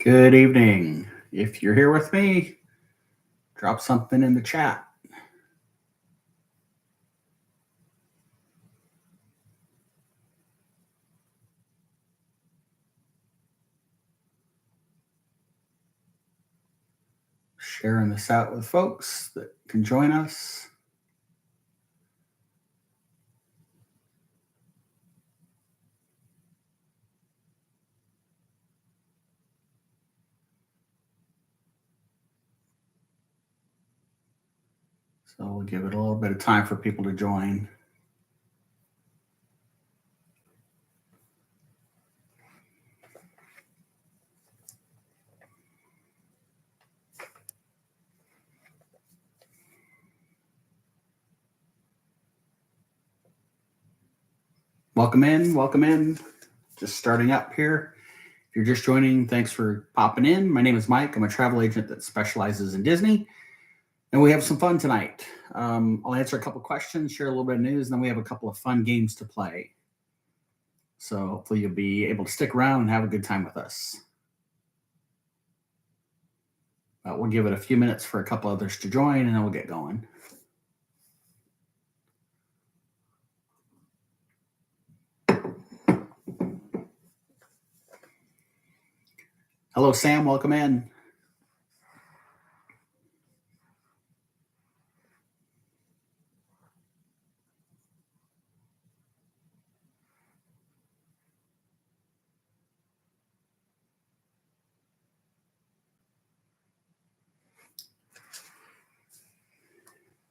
Good evening. If you're here with me, drop something in the chat. Sharing this out with folks that can join us. So we'll give it a little bit of time for people to join. Welcome in, welcome in. Just starting up here. If you're just joining, thanks for popping in. My name is Mike. I'm a travel agent that specializes in Disney. And we have some fun tonight. I'll answer a couple questions, share a little bit of news, and then we have a couple of fun games to play. So hopefully you'll be able to stick around and have a good time with us. We'll give it a few minutes for a couple others to join, and then we'll get going. Hello, Sam. Welcome in.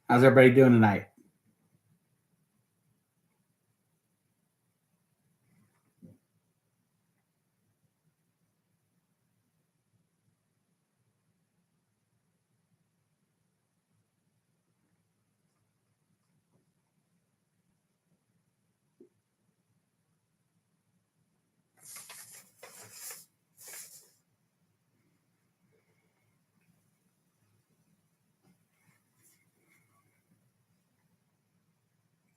How's everybody doing tonight?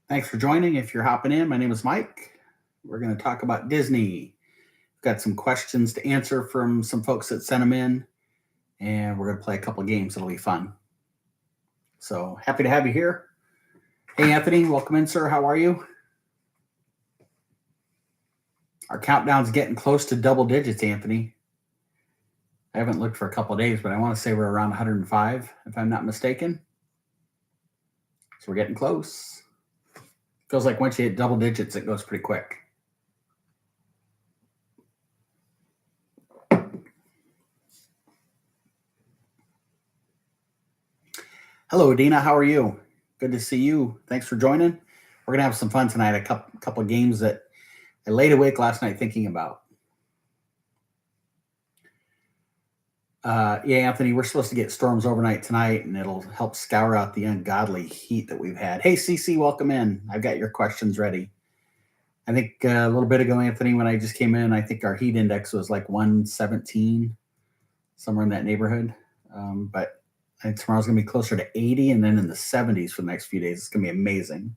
Thanks for joining. If you're hopping in, my name is Mike. We're going to talk about Disney. We've got some questions to answer from some folks that sent them in, and we're going to play a couple of games. It'll be fun. So happy to have you here. Hey, Anthony, welcome in, sir. How are you? Our countdown's getting close to double digits, Anthony. I haven't looked for a couple of days, but I want to say we're around 105, if I'm not mistaken. So we're getting close. Feels like once you hit double digits, it goes pretty quick. Hello, Dina. How are you? Good to see you. Thanks for joining. We're going to have some fun tonight. A couple of games that I laid awake last night thinking about. Yeah, Anthony, we're supposed to get storms overnight tonight, and it'll help scour out the ungodly heat that we've had. Hey, CC, welcome in. I've got your questions ready. I think a little bit ago, Anthony, when I just came in, I think our heat index was like 117, somewhere in that neighborhood. But I think tomorrow's going to be closer to 80, and then in the 70s for the next few days. It's going to be amazing.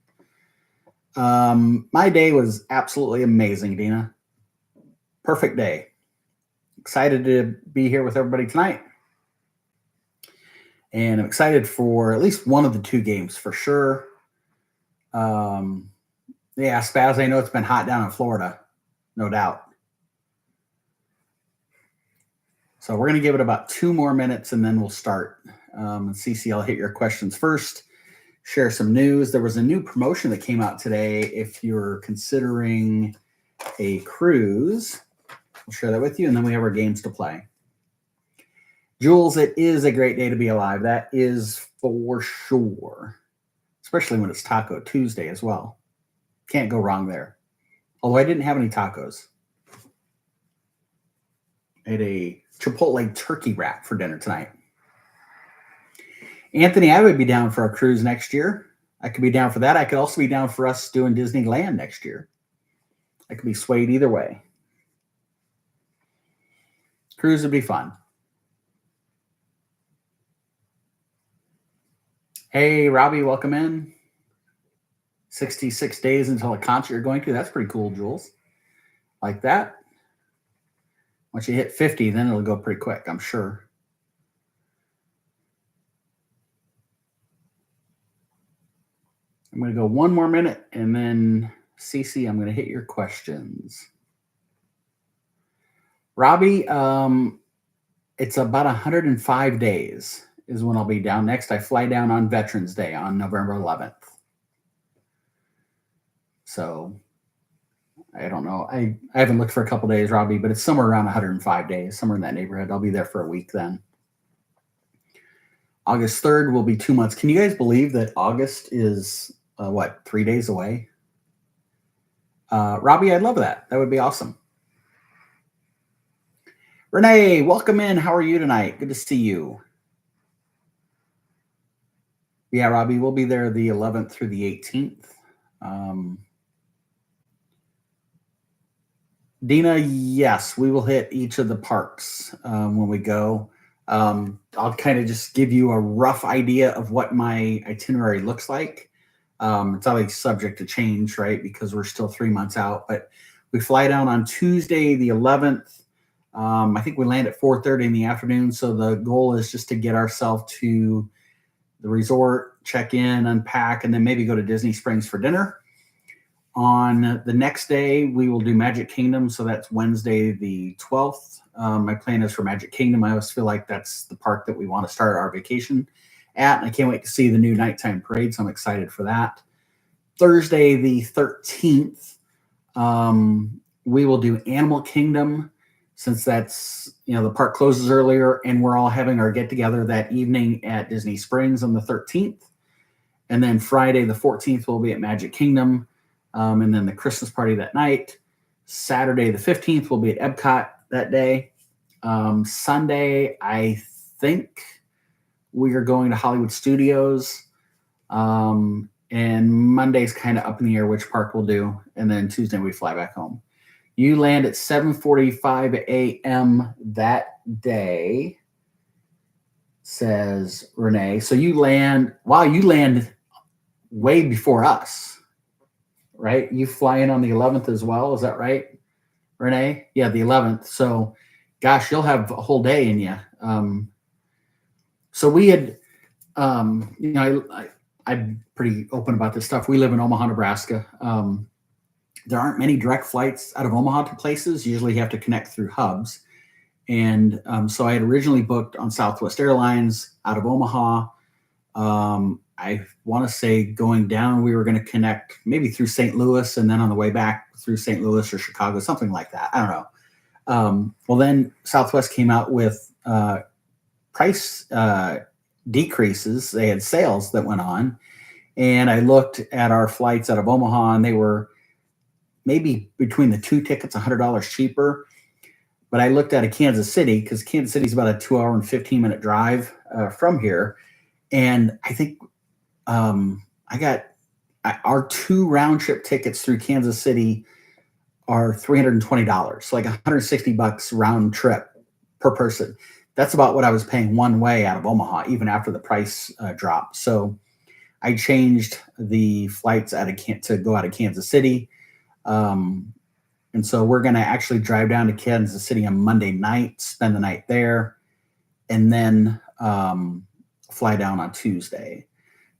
My day was absolutely amazing, Dina. Perfect day. Excited to be here with everybody tonight. And I'm excited for at least one of the two games for sure. Yeah, Spaz, I know it's been hot down in Florida, no doubt. So we're going to give it about 2 more minutes and then we'll start. And CC, I'll hit your questions first. Share some news. There was a new promotion that came out today. If you're considering a cruise, we'll share that with you, and then we have our games to play. Jules, it is a great day to be alive. That is for sure, especially when it's Taco Tuesday as well. Can't go wrong there. Although I didn't have any tacos. I had a Chipotle turkey wrap for dinner tonight. Anthony, I would be down for a cruise next year. I could be down for that. I could also be down for us doing Disneyland next year. I could be swayed either way. Cruise would be fun. Hey, Robbie, welcome in. 66 days until a concert you're going to. That's pretty cool, Jules. Like that. Once you hit 50, then it'll go pretty quick, I'm sure. I'm going to go one more minute, and then Cece, I'm going to hit your questions. Robbie, it's about 105 days is when I'll be down next. I fly down on Veterans Day on November 11th. So I don't know. I haven't looked for a couple days, Robbie, but it's somewhere around 105 days, somewhere in that neighborhood. I'll be there for a week then. August 3rd will be 2 months. Can you guys believe that August is, 3 days away? Robbie, I'd love that. That would be awesome. Renee, welcome in. How are you tonight? Good to see you. Yeah, Robbie, we'll be there the 11th through the 18th. Dina, yes, we will hit each of the parks when we go. I'll kind of just give you a rough idea of what my itinerary looks like. It's always subject to change, right? Because we're still 3 months out. But we fly down on Tuesday, the 11th. I think we land at 4:30 in the afternoon. So the goal is just to get ourselves to the resort, check in, unpack, and then maybe go to Disney Springs for dinner. On the next day, we will do Magic Kingdom. So that's Wednesday, the 12th. My plan is for Magic Kingdom. I always feel like that's the park that we want to start our vacation at. And I can't wait to see the new nighttime parade. So I'm excited for that. Thursday, the 13th, we will do Animal Kingdom, since that's, the park closes earlier, and we're all having our get together that evening at Disney Springs on the 13th. And then Friday, the 14th, we'll be at Magic Kingdom. And then the Christmas party that night. Saturday, the 15th, we'll be at Epcot that day. Sunday, I think we are going to Hollywood Studios. And Monday's kind of up in the air which park we'll do. And then Tuesday, we fly back home. You land at 7:45 a.m. that day, says Renee. So you land way before us, right? You fly in on the 11th as well. Is that right, Renee? Yeah, the 11th. So, gosh, you'll have a whole day in you. So we had, I'm pretty open about this stuff. We live in Omaha, Nebraska. There aren't many direct flights out of Omaha to places. Usually you have to connect through hubs. And so I had originally booked on Southwest Airlines out of Omaha. I want to say going down, we were going to connect maybe through St. Louis, and then on the way back through St. Louis or Chicago, something like that. I don't know. Well, then Southwest came out with price decreases. They had sales that went on. And I looked at our flights out of Omaha, and they were maybe between the two tickets, $100 cheaper. But I looked at a Kansas City, because Kansas City is about a 2-hour and 15-minute drive from here. And I think our 2 round trip tickets through Kansas City are $320, so like $160 round trip per person. That's about what I was paying one way out of Omaha, even after the price drop. So I changed the flights to go out of Kansas City. And so we're going to actually drive down to Kansas City on Monday night, spend the night there, and then fly down on Tuesday.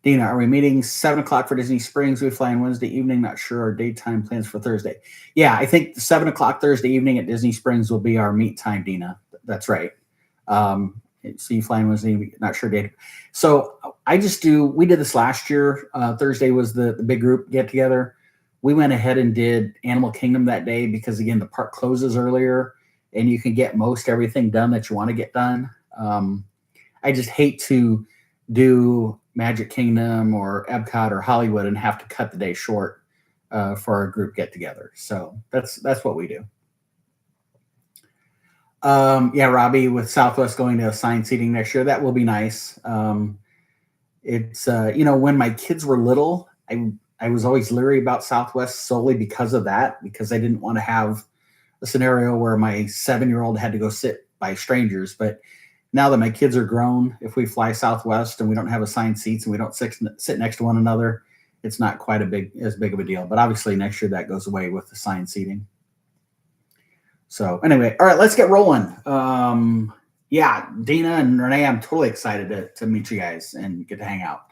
Dina, are we meeting 7 o'clock for Disney Springs? We fly on Wednesday evening. Not sure our daytime plans for Thursday. Yeah, I think 7 o'clock Thursday evening at Disney Springs will be our meet time, Dina. That's right. So you fly on Wednesday, not sure date. So we did this last year. Thursday was the big group get together. We went ahead and did Animal Kingdom that day because, again, the park closes earlier and you can get most everything done that you want to get done. I just hate to do Magic Kingdom or Epcot or Hollywood and have to cut the day short for our group get together. So that's what we do. Yeah, Robbie, with Southwest going to assigned seating next year, that will be nice. It's when my kids were little, I was always leery about Southwest solely because of that, because I didn't want to have a scenario where my 7-year-old had to go sit by strangers. But now that my kids are grown, if we fly Southwest and we don't have assigned seats and we don't sit next to one another, it's not quite as big of a deal. But obviously next year that goes away with assigned seating. So anyway, all right, let's get rolling. Yeah, Dina and Renee, I'm totally excited to meet you guys and get to hang out.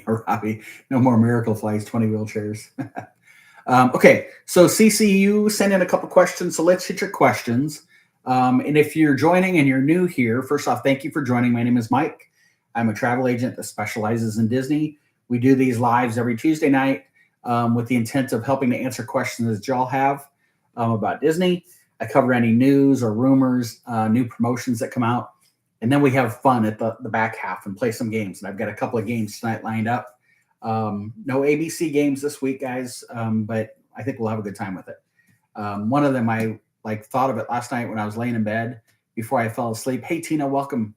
Robbie, no more miracle flights, 20 wheelchairs. Okay, so CCU sent in a couple questions, so let's hit your questions. And if you're joining and you're new here, first off, thank you for joining. My name is Mike. I'm a travel agent that specializes in Disney. We do these lives every Tuesday night with the intent of helping to answer questions that y'all have about Disney. I cover any news or rumors, new promotions that come out. And then we have fun at the back half and play some games. And I've got a couple of games tonight lined up. No ABC games this week, guys, but I think we'll have a good time with it. One of them, I thought of it last night when I was laying in bed before I fell asleep. Hey, Tina, welcome.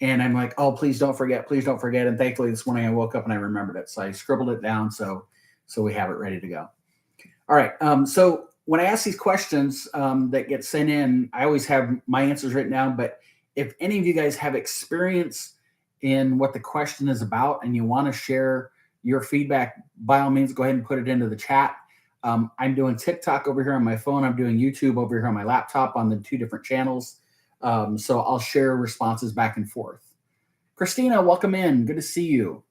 And I'm like, oh, please don't forget. Please don't forget. And thankfully this morning I woke up and I remembered it. So I scribbled it down so we have it ready to go. All right. So when I ask these questions that get sent in, I always have my answers written down, but if any of you guys have experience in what the question is about and you want to share your feedback, by all means, go ahead and put it into the chat. I'm doing TikTok over here on my phone. I'm doing YouTube over here on my laptop on the 2 different channels. So I'll share responses back and forth. Christina, welcome in. Good to see you.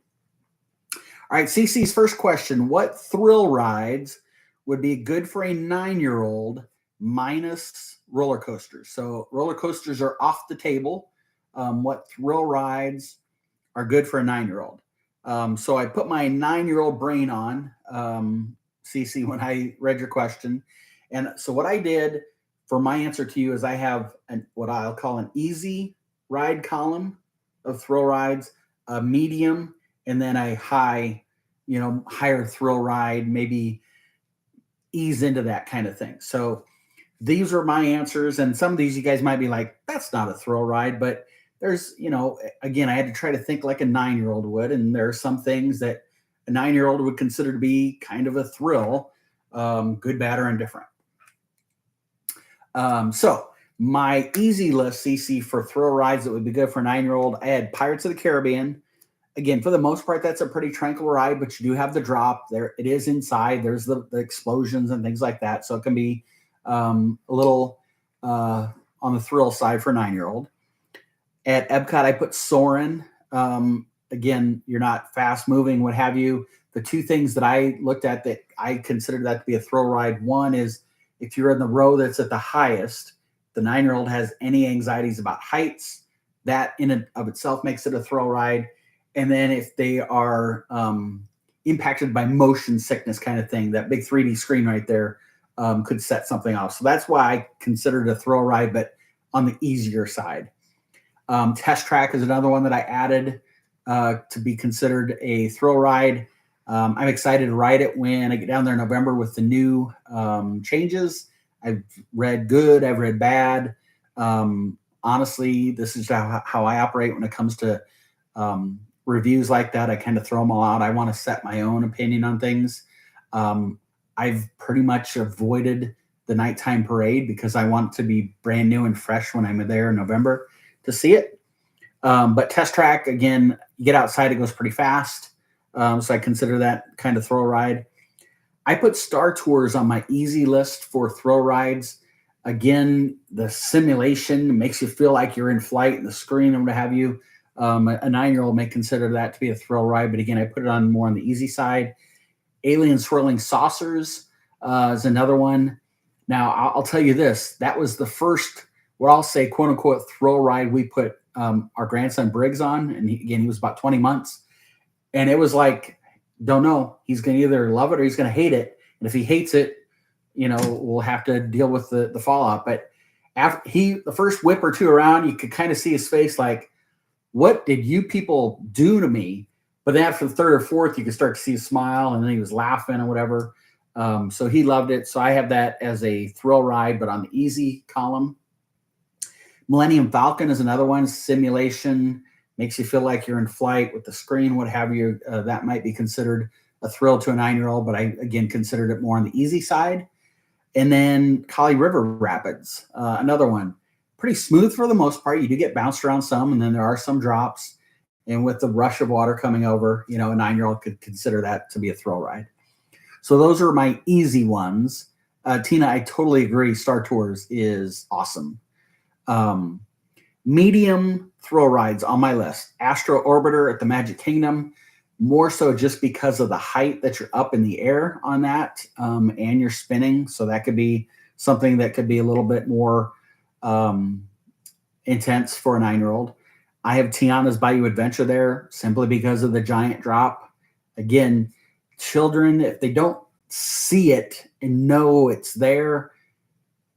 All right, CC's first question. What thrill rides would be good for a 9-year-old minus roller coasters? So roller coasters are off the table. What thrill rides are good for a 9-year-old? So I put my 9-year-old brain on, CC, when I read your question. And so what I did for my answer to you is I have what I'll call an easy ride column of thrill rides, a medium, and then a high, higher thrill ride, maybe ease into that kind of thing. So these are my answers. And some of these you guys might be like, that's not a thrill ride, but there's, again, I had to try to think like a 9-year-old would. And there are some things that a 9-year-old would consider to be kind of a thrill, good, bad, or indifferent. So my easy list, CC, for thrill rides that would be good for a 9-year-old, I had Pirates of the Caribbean. Again, for the most part, that's a pretty tranquil ride, but you do have the drop there. It is inside. There's the explosions and things like that. So it can be a little on the thrill side for a 9-year-old. At Epcot, I put Soarin'. Again, you're not fast moving, what have you. The 2 things that I looked at that I considered that to be a thrill ride. One is if you're in the row that's at the highest, the 9-year-old has any anxieties about heights, that in and of itself makes it a thrill ride. And then if they are impacted by motion sickness kind of thing, that big 3D screen right there could set something off. So that's why I considered it a thrill ride, but on the easier side. Test Track is another one that I added to be considered a thrill ride. I'm excited to ride it when I get down there in November with the new changes. I've read good, I've read bad. Honestly, this is how I operate when it comes to reviews like that. I kind of throw them all out. I want to set my own opinion on things. I've pretty much avoided the nighttime parade because I want to be brand new and fresh when I'm there in November to see it. But Test Track, again, you get outside, it goes pretty fast. So I consider that kind of thrill ride. I put Star Tours on my easy list for thrill rides. Again, the simulation makes you feel like you're in flight, and the screen and what have you. A 9-year-old may consider that to be a thrill ride, but again, I put it on more on the easy side. Alien Swirling Saucers is another one. Now, I'll tell you this. That was the first, what I'll say, quote unquote, thrill ride we put our grandson Briggs on. And he was about 20 months. And it was like, don't know. He's going to either love it or he's going to hate it. And if he hates it, we'll have to deal with the fallout. But after the first whip or 2 around, you could kind of see his face like, what did you people do to me? But then after the 3rd or 4th, you could start to see a smile, and then he was laughing or whatever. So he loved it. So I have that as a thrill ride, but on the easy column. Millennium Falcon is another one. Simulation, makes you feel like you're in flight with the screen, what have you. That might be considered a thrill to a 9-year-old, but I, again, considered it more on the easy side. And then Kali River Rapids, another one. Pretty smooth for the most part. You do get bounced around some, and then there are some drops. And with the rush of water coming over, a 9-year-old could consider that to be a thrill ride. So those are my easy ones. Tina, I totally agree. Star Tours is awesome. Um, Medium thrill rides on my list. Astro Orbiter at the Magic Kingdom, more so just because of the height that you're up in the air on that, and you're spinning. So that could be something that could be a little bit more um, intense for a 9-year-old. I have Tiana's Bayou Adventure there simply because of the giant drop. Again, children, if they don't see it and know it's there,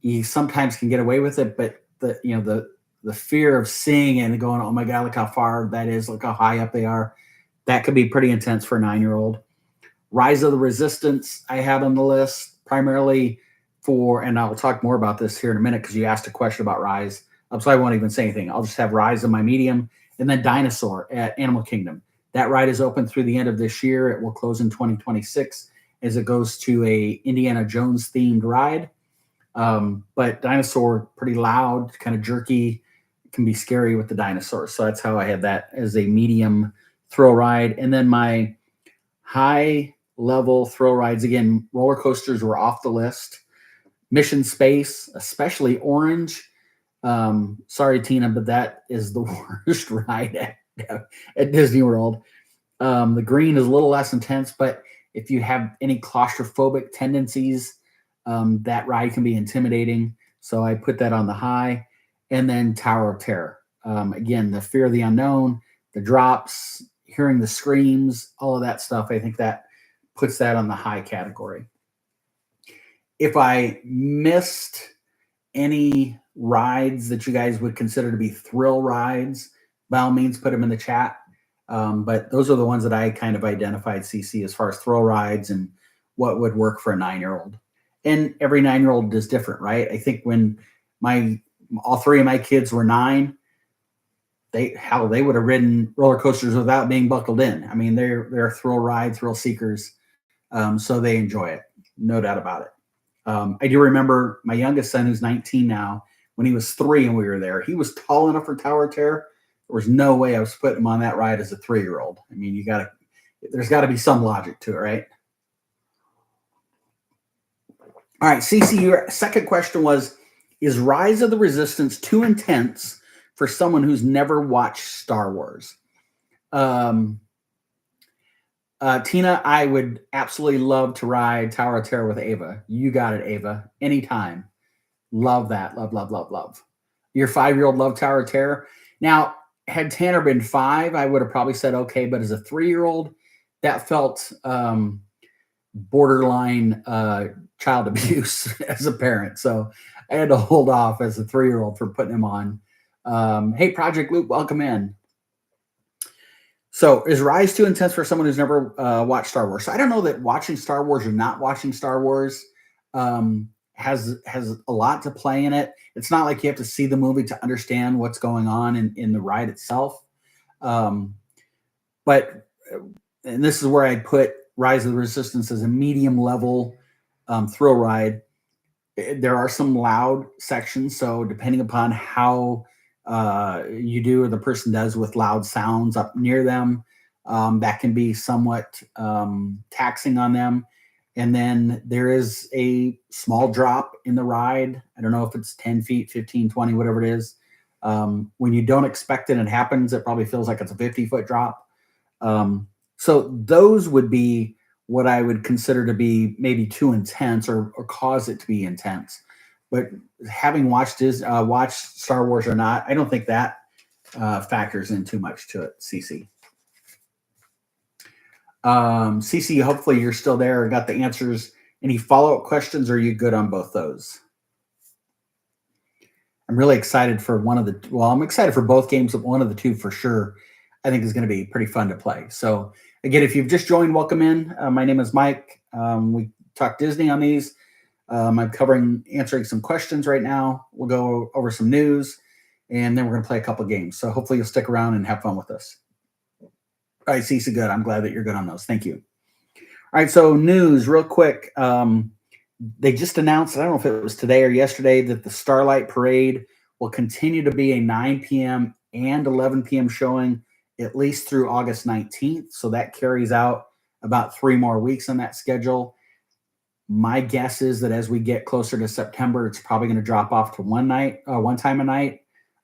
you sometimes can get away with it. But the fear of seeing it and going, oh my God, look how far that is, look how high up they are. That could be pretty intense for a 9-year-old. Rise of the Resistance I had on the list primarily for, and I'll talk more about this here in a minute because you asked a question about Rise. So I won't even say anything. I'll just have Rise in my medium, and then Dinosaur at Animal Kingdom. That ride is open through the end of this year. It will close in 2026 as it goes to a Indiana Jones themed ride. But Dinosaur, pretty loud, kind of jerky, can be scary with the dinosaurs. So that's how I had that as a medium thrill ride. And then my high level thrill rides, again, roller coasters were off the list. Mission Space, especially Orange. Sorry, Tina, but that is the worst ride at Disney World. The green is a little less intense, but if you have any claustrophobic tendencies, that ride can be intimidating. So I put that on the high. And then Tower of Terror. Again, the fear of the unknown, the drops, hearing the screams, all of that stuff. I think that puts that on the high category. If I missed any rides that you guys would consider to be thrill rides, by all means, put them in the chat. But those are the ones that I kind of identified, CC, as far as thrill rides and what would work for a 9-year-old. And every 9-year-old is different, right? I think when all three of my kids were 9, they would have ridden roller coasters without being buckled in. I mean, they're thrill ride, thrill seekers, so they enjoy it, no doubt about it. I do remember my youngest son, who's 19 now, when he was 3 and we were there, he was tall enough for Tower of Terror. There was no way I was putting him on that ride as a 3-year-old. I mean, there's got to be some logic to it, right? All right, CC, your second question was, is Rise of the Resistance too intense for someone who's never watched Star Wars? Tina, I would absolutely love to ride Tower of Terror with Ava. You got it, Ava. Anytime. Love that. Love, love, love, love. Your 5-year-old loved Tower of Terror. Now, had Tanner been 5, I would have probably said okay, but as a 3-year-old, that felt borderline child abuse as a parent. So I had to hold off as a 3-year-old for putting him on. Hey, Project Loop, welcome in. So is Rise too intense for someone who's never watched Star Wars? So I don't know that watching Star Wars or not watching Star Wars has a lot to play in it. It's not like you have to see the movie to understand what's going on in the ride itself. But this is where I put Rise of the Resistance as a medium level thrill ride. There are some loud sections, so depending upon how you do or the person does with loud sounds up near them, that can be somewhat taxing on them. And then there is a small drop in the ride. I don't know if it's 10 feet, 15, 20, whatever it is. When you don't expect it and it happens, it probably feels like it's a 50-foot drop. So those would be what I would consider to be maybe too intense or cause it to be intense. But having watched Star Wars or not, I don't think that factors in too much to it, CC. CC, hopefully you're still there and got the answers. Any follow-up questions, or are you good on both those? I'm really excited for I'm excited for both games, but one of the two for sure I think is going to be pretty fun to play. So again, if you've just joined, welcome in. My name is Mike. We talk Disney on these. I'm answering some questions right now. We'll go over some news, and then we're going to play a couple games. So hopefully you'll stick around and have fun with us. All right, Cece, good. I'm glad that you're good on those. Thank you. All right, so news real quick. They just announced, I don't know if it was today or yesterday, that the Starlight Parade will continue to be a 9 p.m. and 11 p.m. showing at least through August 19th. So that carries out about 3 more weeks on that schedule. My guess is that as we get closer to September, it's probably going to drop off to one time a night.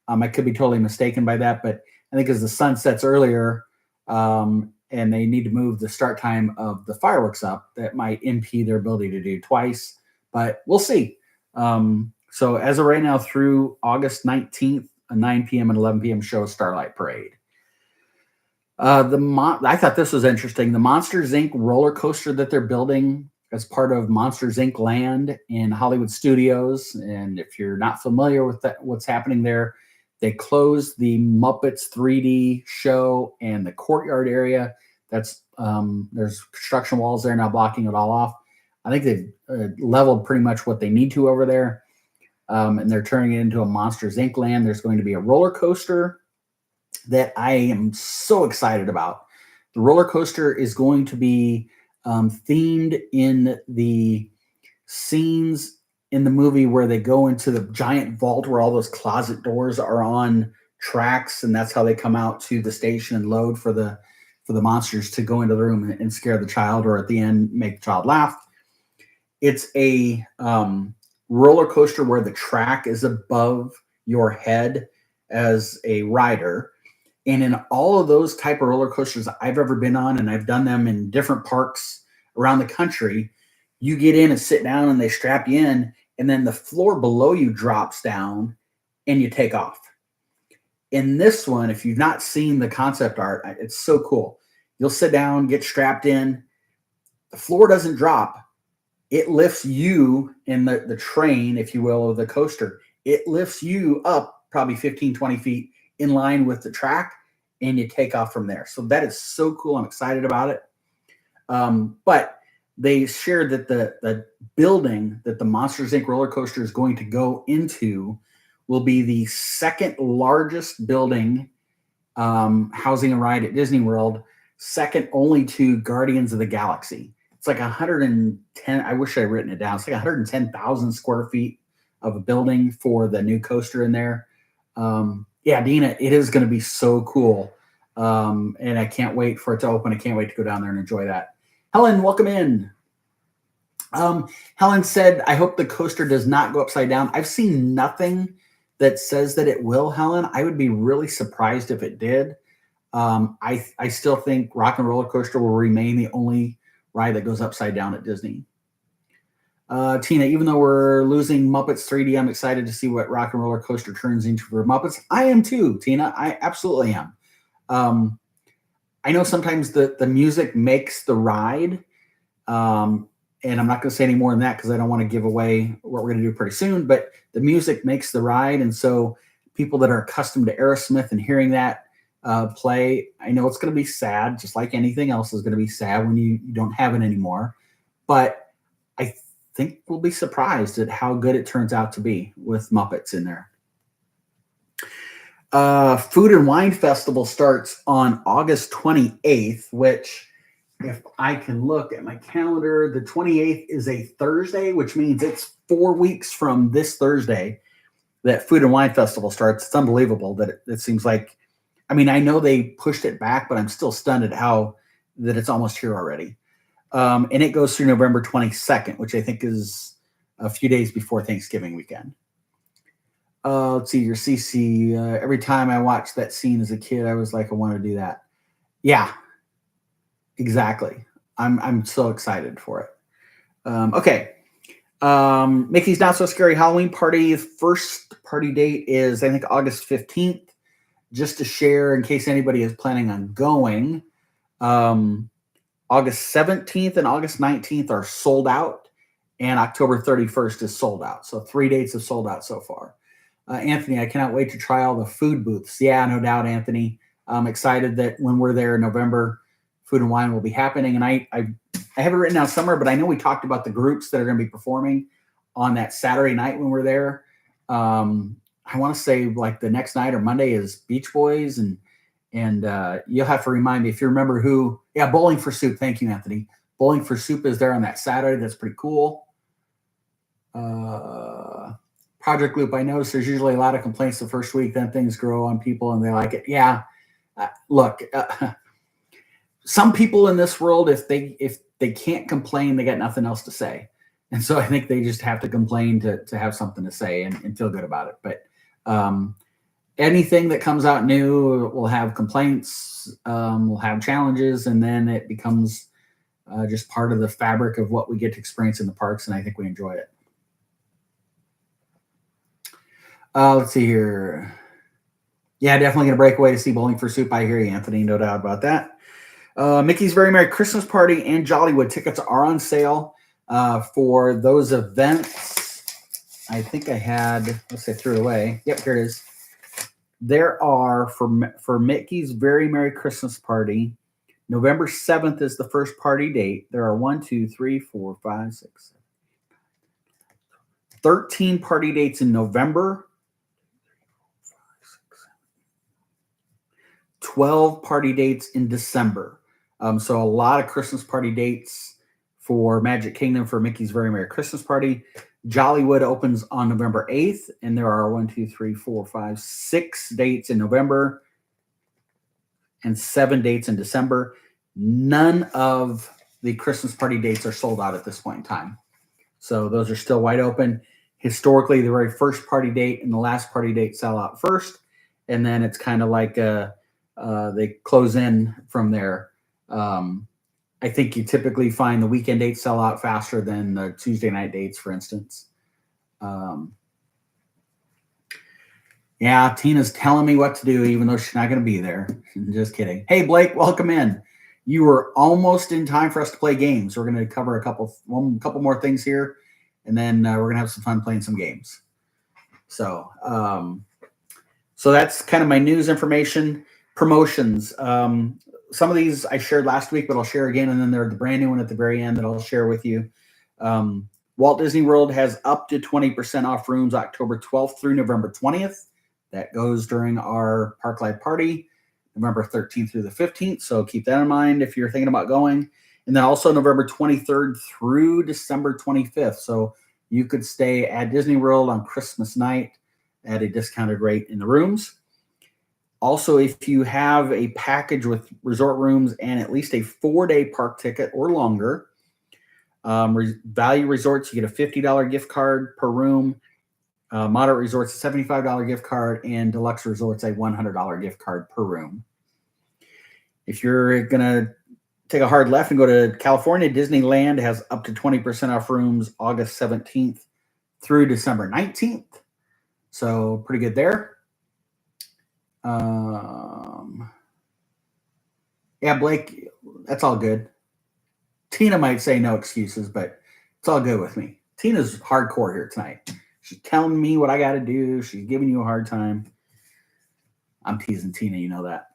I could be totally mistaken by that, but I think as the sun sets earlier, and they need to move the start time of the fireworks up, that might impede their ability to do twice. But we'll see. So as of right now, through August 19th, a 9 p.m. and 11 p.m. show, Starlight Parade. I thought this was interesting. The Monsters Inc. roller coaster that they're building as part of Monsters Inc. Land in Hollywood Studios. And if you're not familiar with that, what's happening there, they closed the Muppets 3D show and the courtyard area. There's construction walls there now blocking it all off. I think they've leveled pretty much what they need to over there. And they're turning it into a Monsters Inc. land. There's going to be a roller coaster that I am so excited about. The roller coaster is going to be themed in the scenes in the movie where they go into the giant vault where all those closet doors are on tracks, and that's how they come out to the station and load for the monsters to go into the room and scare the child, or at the end make the child laugh. It's a roller coaster where the track is above your head as a rider. And in all of those type of roller coasters I've ever been on, and I've done them in different parks around the country, you get in and sit down and they strap you in, and then the floor below you drops down and you take off. In this one, if you've not seen the concept art, it's so cool. You'll sit down, get strapped in. The floor doesn't drop. It lifts you in the train, if you will, of the coaster. It lifts you up probably 15, 20 feet in line with the track, and you take off from there. So that is so cool. I'm excited about it. But they shared that the building that the Monsters Inc. roller coaster is going to go into will be the second largest building housing a ride at Disney World, second only to Guardians of the Galaxy. It's like 110. I wish I had written it down. It's like 110,000 square feet of a building for the new coaster in there. Yeah, Dina, it is going to be so cool. And I can't wait for it to open. I can't wait to go down there and enjoy that. Helen, welcome in. Helen said, I hope the coaster does not go upside down. I've seen nothing that says that it will, Helen. I would be really surprised if it did. I still think Rock and Roller Coaster will remain the only ride that goes upside down at Disney. Tina, even though we're losing Muppets 3D, I'm excited to see what Rock and Roller Coaster turns into for Muppets. I am too, Tina. I absolutely am. I know sometimes the music makes the ride. And I'm not going to say any more than that because I don't want to give away what we're going to do pretty soon. But the music makes the ride. And so people that are accustomed to Aerosmith and hearing that play, I know it's going to be sad, just like anything else is going to be sad when you don't have it anymore. But I think we'll be surprised at how good it turns out to be with Muppets in there. Food and Wine Festival starts on August 28th, which, if I can look at my calendar, the 28th is a Thursday, which means it's 4 weeks from this Thursday that Food and Wine Festival starts. It's unbelievable that it seems like, I mean, I know they pushed it back, but I'm still stunned at how that it's almost here already. And it goes through November 22nd, which I think is a few days before Thanksgiving weekend. Let's see, your CC. Every time I watched that scene as a kid, I was like, I want to do that. Yeah, exactly. I'm so excited for it. Okay. Mickey's Not So Scary Halloween Party. First party date is, I think, August 15th. Just to share, in case anybody is planning on going, August 17th and August 19th are sold out, and October 31st is sold out. So 3 dates have sold out so far. Anthony, I cannot wait to try all the food booths. Yeah, no doubt, Anthony. I'm excited that when we're there in November, Food and Wine will be happening. And I have it written down somewhere, but I know we talked about the groups that are going to be performing on that Saturday night when we're there. I want to say like the next night or Monday is Beach Boys, and you'll have to remind me if you remember who. Yeah, Bowling for Soup. Thank you, Anthony. Bowling for Soup is there on that Saturday. That's pretty cool. Project Loop. I noticed there's usually a lot of complaints the first week, then things grow on people and they like it. Yeah. Look, some people in this world, if they can't complain, they got nothing else to say. And so I think they just have to complain to have something to say and feel good about it. But anything that comes out new will have complaints, will have challenges, and then it becomes just part of the fabric of what we get to experience in the parks, and I think we enjoy it. Let's see here. Yeah, definitely going to break away to see Bowling for Soup. I hear you, Anthony. No doubt about that. Mickey's Very Merry Christmas Party and Jollywood tickets are on sale for those events. I think I had, let's say, threw it away. Yep, here it is. There are, for Mickey's Very Merry Christmas Party, November 7th is the first party date. There are 1, 2, 3, 4, 5, 6, 13 party dates in November. 12 party dates in December. So a lot of Christmas party dates for Magic Kingdom for Mickey's Very Merry Christmas Party. Jollywood opens on November 8th, and there are 1, 2, 3, 4, 5, 6 dates in November and 7 dates in December. None of the Christmas party dates are sold out at this point in time. So those are still wide open. Historically, the very first party date and the last party date sell out first, and then it's kind of like they close in from there. I think you typically find the weekend dates sell out faster than the Tuesday night dates, for instance. Yeah, Tina's telling me what to do, even though she's not going to be there. Just kidding. Hey, Blake, welcome in. You were almost in time for us to play games. We're going to cover a couple more things here, and then we're going to have some fun playing some games. So that's kind of my news information. Promotions. Some of these I shared last week, but I'll share again, and then there's the brand new one at the very end that I'll share with you. Walt Disney World has up to 20% off rooms October 12th through November 20th. That goes during our Park Life Party, November 13th through the 15th. So keep that in mind if you're thinking about going. And then also November 23rd through December 25th. So you could stay at Disney World on Christmas night at a discounted rate in the rooms. Also, if you have a package with resort rooms and at least a 4-day park ticket or longer, Value Resorts, you get a $50 gift card per room. Moderate Resorts, a $75 gift card, and Deluxe Resorts, a $100 gift card per room. If you're going to take a hard left and go to California, Disneyland has up to 20% off rooms August 17th through December 19th. So pretty good there. Yeah, Blake, that's all good. Tina might say no excuses, but it's all good with me. Tina's hardcore here tonight. She's telling me what I got to do. She's giving you a hard time. I'm teasing Tina, you know that.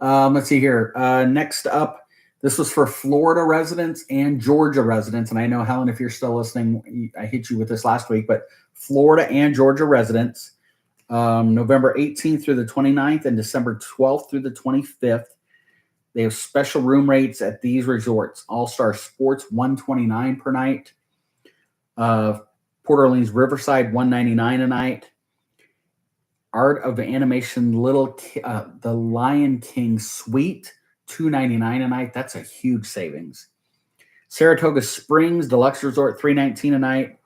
Let's see here. Next up, this was for Florida residents and Georgia residents. And I know, Helen, if you're still listening, I hit you with this last week, but Florida and Georgia residents, November 18th through the 29th and December 12th through the 25th. They have special room rates at these resorts. All-Star Sports, $129 per night. Port Orleans Riverside, $199 a night. Art of Animation the Lion King Suite, $299 a night. That's a huge savings. Saratoga Springs Deluxe Resort, $319 a night.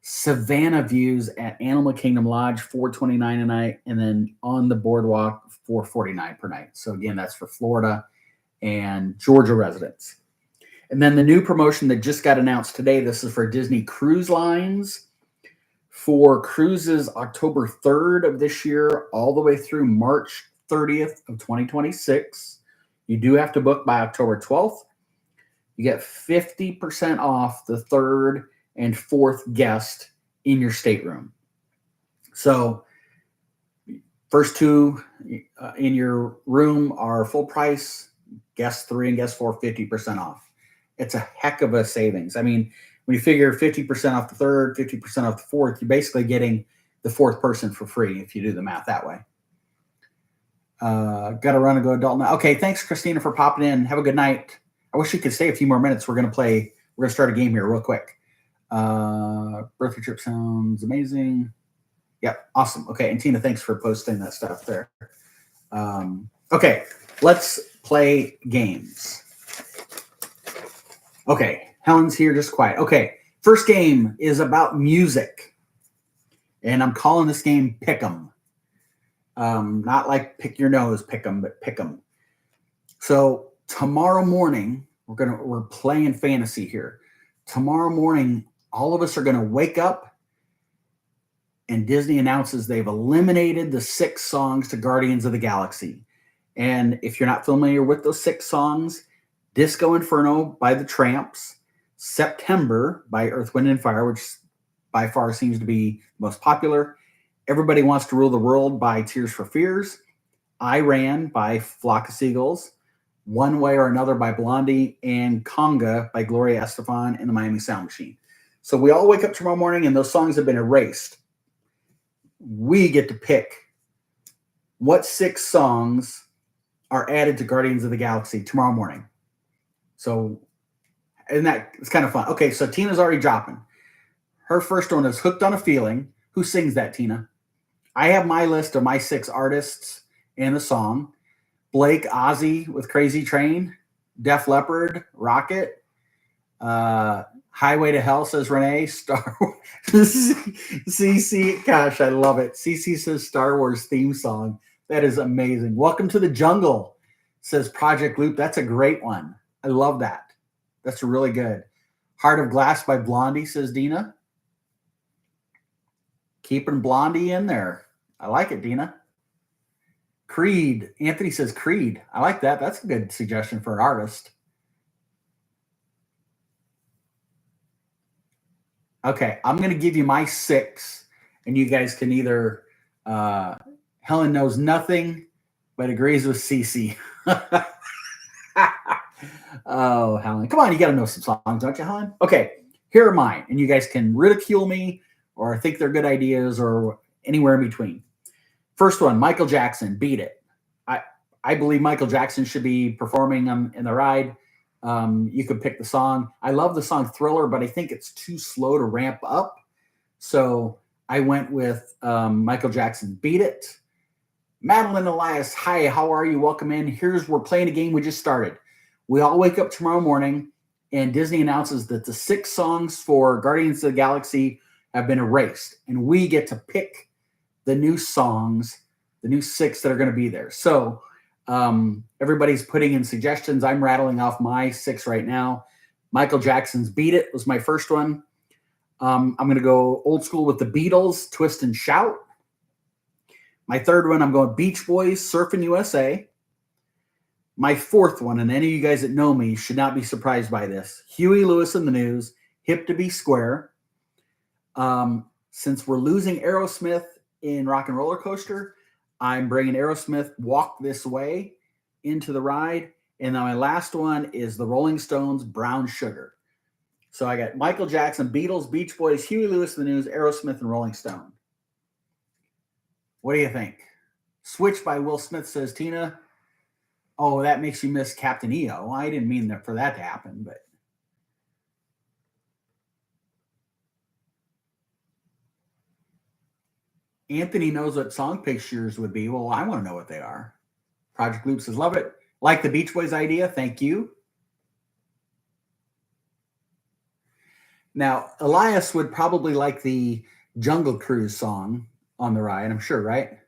Savannah Views at Animal Kingdom Lodge, $429 a night. And then on the boardwalk, $449 per night. So again, that's for Florida and Georgia residents. And then the new promotion that just got announced today, this is for Disney Cruise Lines. For cruises October 3rd of this year all the way through March 30th of 2026. You do have to book by October 12th. You get 50% off the third and fourth guest in your stateroom. So first two in your room are full price. Guest 3 and guest 4, 50% off. It's a heck of a savings. I mean, when you figure 50% off the third, 50% off the fourth, you're basically getting the fourth person for free if you do the math that way. Got to run and go adult now. Okay, thanks, Christina, for popping in. Have a good night. I wish you could stay a few more minutes. We're going to start a game here real quick. Birthday trip sounds amazing. Yep, awesome. Okay, and Tina, thanks for posting that stuff there. Okay, let's play games. Okay, Helen's here, just quiet. Okay, First game is about music, and I'm calling this game Pick'em. Not like pick your nose, Pick'em, but Pick'em. So tomorrow morning, we're playing fantasy here. Tomorrow morning, all of us are going to wake up, and Disney announces they've eliminated the 6 songs to Guardians of the Galaxy. And if you're not familiar with those 6 songs, Disco Inferno by the Tramps, September by Earth, Wind, and Fire, which by far seems to be most popular, Everybody Wants to Rule the World by Tears for Fears, I Ran by Flock of Seagulls, One Way or Another by Blondie, and Conga by Gloria Estefan and the Miami Sound Machine. So we all wake up tomorrow morning and those songs have been erased. We get to pick what 6 songs are added to Guardians of the Galaxy tomorrow morning. So, and that it's kind of fun. Okay, so Tina's already dropping. Her first one is Hooked on a Feeling. Who sings that, Tina? I have my list of my 6 artists and the song. Blake, Ozzy with Crazy Train. Def Leppard, Rocket. Highway to Hell, says Renee. Star Wars. CC, gosh, I love it. CC says Star Wars theme song. That is amazing. Welcome to the Jungle, says Project Loop. That's a great one. I love that. That's really good. Heart of Glass by Blondie, says Dina. Keeping Blondie in there. I like it, Dina. Creed. Anthony says Creed. I like that. That's a good suggestion for an artist. Okay, I'm going to give you my 6, and you guys can either Helen knows nothing but agrees with CC. Oh, Helen. Come on, you got to know some songs, don't you, Helen? Okay, here are mine, and you guys can ridicule me or think they're good ideas or anywhere in between. First one, Michael Jackson, Beat It. I believe Michael Jackson should be performing in the ride. You could pick the song. I love the song Thriller, but I think it's too slow to ramp up. So I went with Michael Jackson, Beat It. Madeline Elias, hi, how are you? Welcome in. We're playing a game we just started. We all wake up tomorrow morning, and Disney announces that the 6 songs for Guardians of the Galaxy have been erased, and we get to pick the new songs, the new 6 that are going to be there. So everybody's putting in suggestions. I'm rattling off my 6 right now. Michael Jackson's Beat It was my first one. I'm going to go old school with the Beatles, Twist and Shout. My third one, I'm going Beach Boys, Surfing USA. My fourth one, and any of you guys that know me should not be surprised by this, Huey Lewis and the News, Hip to Be Square. Since we're losing Aerosmith in Rock and Roller Coaster, I'm bringing Aerosmith Walk This Way into the ride. And then my last one is the Rolling Stones, Brown Sugar. So I got Michael Jackson, Beatles, Beach Boys, Huey Lewis and the News, Aerosmith, and Rolling Stone. What do you think? Switch by Will Smith, says Tina. Oh, that makes you miss Captain EO. I didn't mean for that to happen, but. Anthony knows what song pictures would be. Well, I want to know what they are. Project Loop says, love it. Like the Beach Boys idea. Thank you. Now, Elias would probably like the Jungle Cruise song on the ride, I'm sure, right?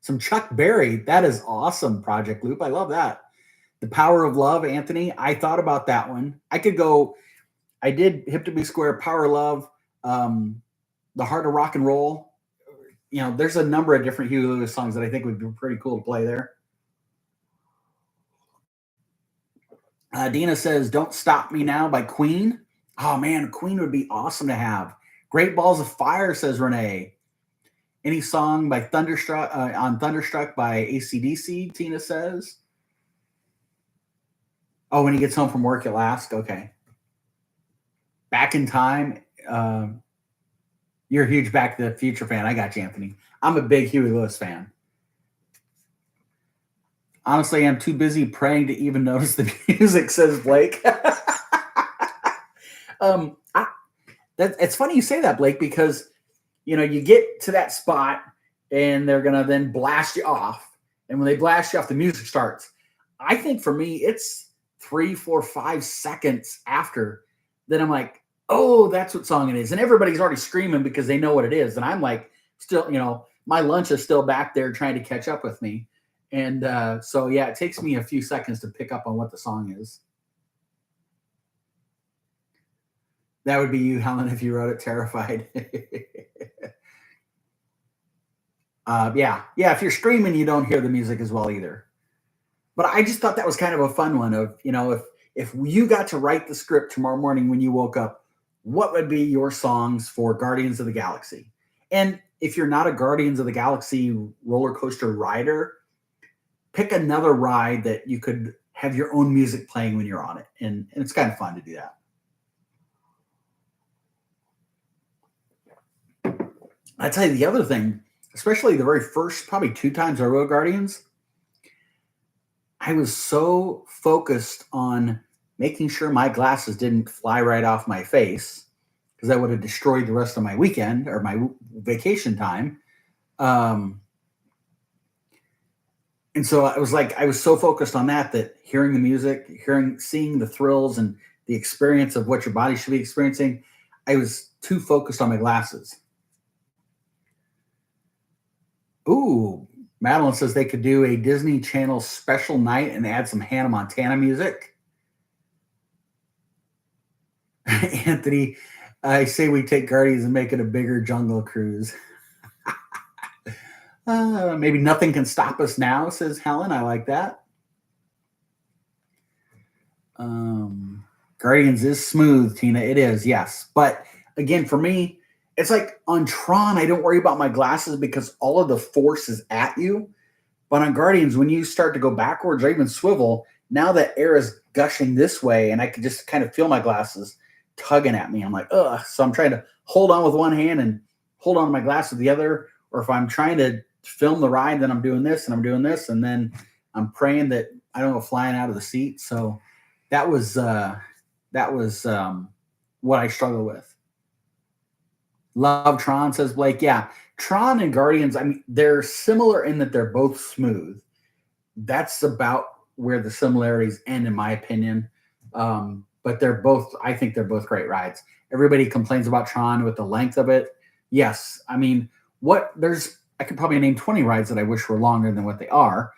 Some Chuck Berry. That is awesome, Project Loop. I love that. The Power of Love, Anthony. I thought about that one. I did Hip to Be Square, Power of Love, The Heart of Rock and Roll. There's a number of different Huey Lewis songs that I think would be pretty cool to play there. Dina says, Don't Stop Me Now by Queen. Oh, man, Queen would be awesome to have. Great Balls of Fire, says Renee. Any song by Thunderstruck by AC/DC, Tina says. Oh, when he gets home from work at last? Okay. Back in Time. You're a huge Back to the Future fan. I got you, Anthony. I'm a big Huey Lewis fan. Honestly, I'm too busy praying to even notice the music, says Blake. It's funny you say that, Blake, because you get to that spot and they're gonna then blast you off, and when they blast you off, the music starts. I think for me, it's 3, 4, 5 seconds after that I'm like, Oh, that's what song it is. And everybody's already screaming because they know what it is. And I'm like, still, my lunch is still back there trying to catch up with me. And so, yeah, it takes me a few seconds to pick up on what the song is. That would be you, Helen, if you wrote it terrified. Yeah. Yeah. If you're screaming, you don't hear the music as well either. But I just thought that was kind of a fun one of, if you got to write the script tomorrow morning when you woke up, what would be your songs for Guardians of the Galaxy? And if you're not a Guardians of the Galaxy roller coaster rider, pick another ride that you could have your own music playing when you're on it. And it's kind of fun to do that. I tell you the other thing, especially the very first probably two times I rode Guardians, I was so focused on making sure my glasses didn't fly right off my face because that would have destroyed the rest of my weekend or my vacation time. Um, and so I was like, I was so focused on that hearing the music, seeing the thrills and the experience of what your body should be experiencing, I was too focused on my glasses. Ooh, Madeline says they could do a Disney Channel special night and add some Hannah Montana music. Anthony, I say we take Guardians and make it a bigger Jungle Cruise. Maybe Nothing Can Stop Us Now, says Helen. I like that. Guardians is smooth, Tina. It is, yes. But again, for me, it's like on Tron, I don't worry about my glasses because all of the force is at you. But on Guardians, when you start to go backwards or even swivel, now that air is gushing this way, and I can just kind of feel my glasses tugging at me. I'm like, ugh. So I'm trying to hold on with one hand and hold on to my glass with the other. Or if I'm trying to film the ride, then I'm doing this and I'm doing this, and then I'm praying that I don't go flying out of the seat. So that was what I struggle with. Love Tron, says Blake. Yeah, Tron and Guardians, I mean, they're similar in that they're both smooth. That's about where the similarities end, in my opinion. But I think they're both great rides. Everybody complains about Tron with the length of it. Yes. I mean, I could probably name 20 rides that I wish were longer than what they are.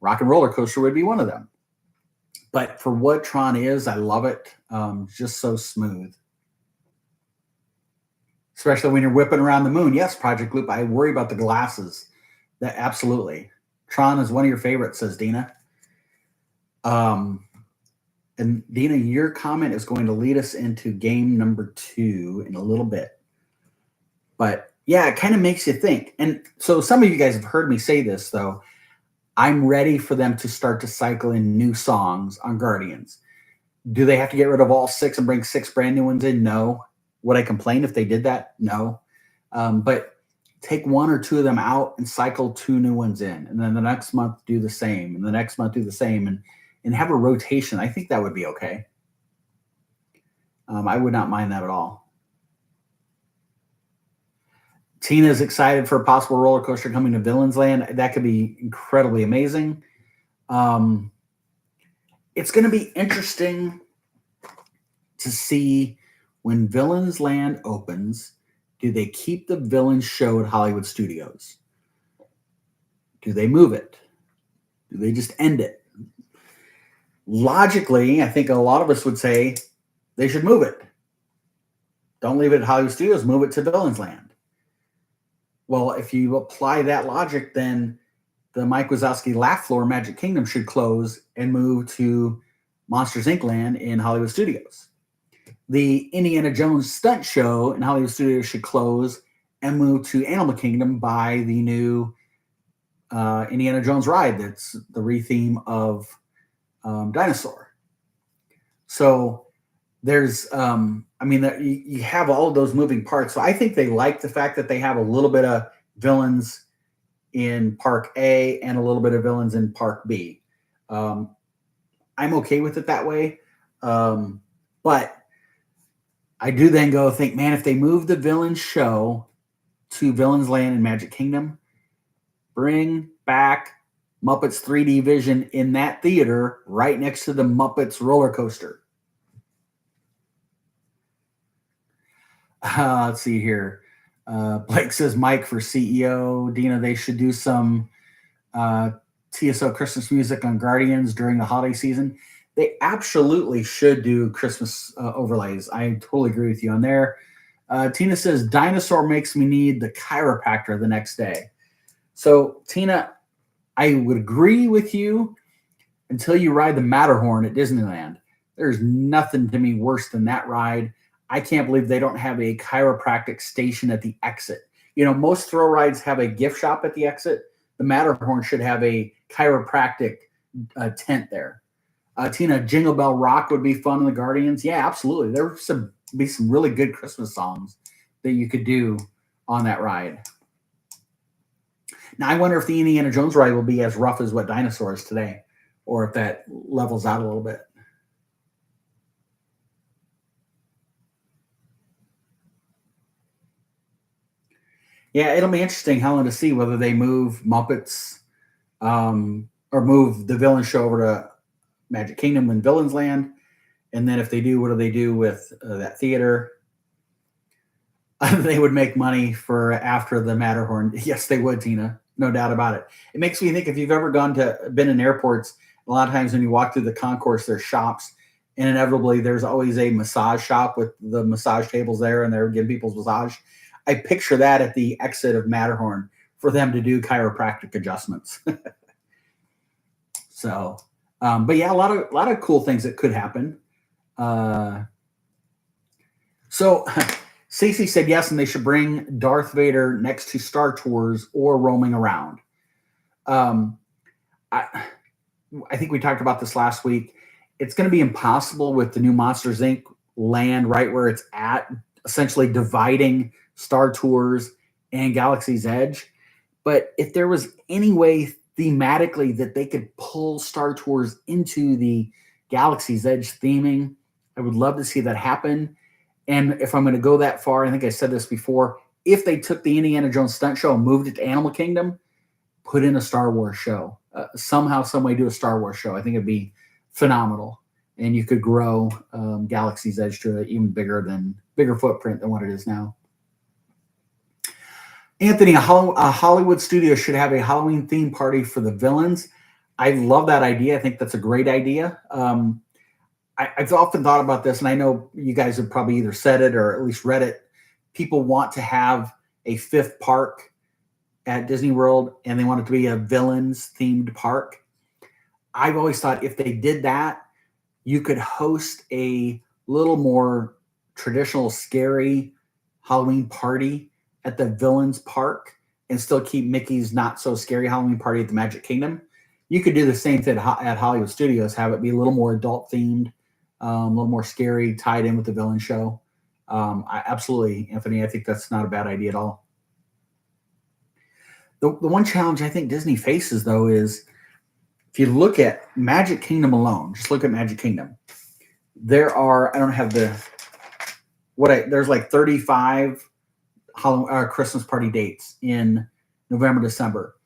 Rock and Roller Coaster would be one of them. But for what Tron is, I love it. Just so smooth. Especially when you're whipping around the moon. Yes, Project Loop. I worry about the glasses. That absolutely. Tron is one of your favorites, says Dina. And Dina, your comment is going to lead us into game number 2 in a little bit. But yeah, it kind of makes you think. And so some of you guys have heard me say this, though. I'm ready for them to start to cycle in new songs on Guardians. Do they have to get rid of all 6 and bring 6 brand new ones in? No. Would I complain if they did that? No. But take 1 or 2 of them out and cycle 2 new ones in. And then the next month do the same. And the next month do the same. And have a rotation. I think that would be okay. I would not mind that at all. Tina's excited for a possible roller coaster coming to Villains Land. That could be incredibly amazing. It's going to be interesting to see when Villains Land opens, do they keep the Villains show at Hollywood Studios? Do they move it? Do they just end it? Logically, I think a lot of us would say they should move it. Don't leave it at Hollywood Studios, move it to Villains Land. Well, if you apply that logic, then the Mike Wazowski Laugh Floor Magic Kingdom should close and move to Monsters Inc. Land in Hollywood Studios. The Indiana Jones stunt show in Hollywood Studios should close and move to Animal Kingdom by the new Indiana Jones ride that's the retheme of Dinosaur. So there's, you have all of those moving parts. So I think they like the fact that they have a little bit of villains in Park A and a little bit of villains in Park B. I'm okay with it that way. But I do then go think, man, if they move the Villains show to Villains Land and Magic Kingdom, bring back Muppets 3D Vision in that theater right next to the Muppets roller coaster. Let's see here. Blake says Mike for CEO. Dina, they should do some uh, TSO Christmas music on Guardians during the holiday season. They absolutely should do Christmas overlays. I totally agree with you on there. Tina says dinosaur makes me need the chiropractor the next day. So Tina, I would agree with you until you ride the Matterhorn at Disneyland. There's nothing to me worse than that ride. I can't believe they don't have a chiropractic station at the exit. You know, most thrill rides have a gift shop at the exit. The Matterhorn should have a chiropractic tent there. Tina, Jingle Bell Rock would be fun in the Guardians. Yeah, absolutely. There would be some really good Christmas songs that you could do on that ride. Now, I wonder if the Indiana Jones ride will be as rough as what Dinosaur is today, or if that levels out a little bit. Yeah, it'll be interesting, Helen, to see whether they move Muppets or move the Villain Show over to Magic Kingdom when Villains land. And then if they do, what do they do with that theater? They would make money for after the Matterhorn. Yes, they would, Tina. No doubt about it. It makes me think if you've ever been in airports, a lot of times when you walk through the concourse, there's shops, and inevitably there's always a massage shop with the massage tables there, and they're giving people's massage. I picture that at the exit of Matterhorn for them to do chiropractic adjustments. So, but yeah, a lot of cool things that could happen. So Cece said yes, and they should bring Darth Vader next to Star Tours or roaming around. Um, I, I think we talked about this last week. It's going to be impossible with the new Monsters Inc. land right where it's at, essentially dividing Star Tours and Galaxy's Edge. But if there was any way thematically that they could pull Star Tours into the Galaxy's Edge theming, I would love to see that happen. And if I'm going to go that far, I think I said this before, if they took the Indiana Jones stunt show and moved it to Animal Kingdom, put in a Star Wars show. Somehow, some way do a Star Wars show. I think it'd be phenomenal. And you could grow Galaxy's Edge to an even bigger footprint than what it is now. Anthony, a Hollywood studio should have a Halloween theme party for the villains. I love that idea. I think that's a great idea. I've often thought about this, and I know you guys have probably either said it or at least read it. People want to have a fifth park at Disney World, and they want it to be a villains themed park. I've always thought if they did that, you could host a little more traditional, scary Halloween party at the villains park and still keep Mickey's not so scary Halloween party at the Magic Kingdom. You could do the same thing at Hollywood Studios, have it be a little more adult themed, a little more scary, tied in with the villain show. Absolutely, Anthony. I think that's not a bad idea at all. The one challenge I think Disney faces, though, is if you look at Magic Kingdom alone, just look at Magic Kingdom. There are, I don't have there's like 35 Christmas party dates in November, December.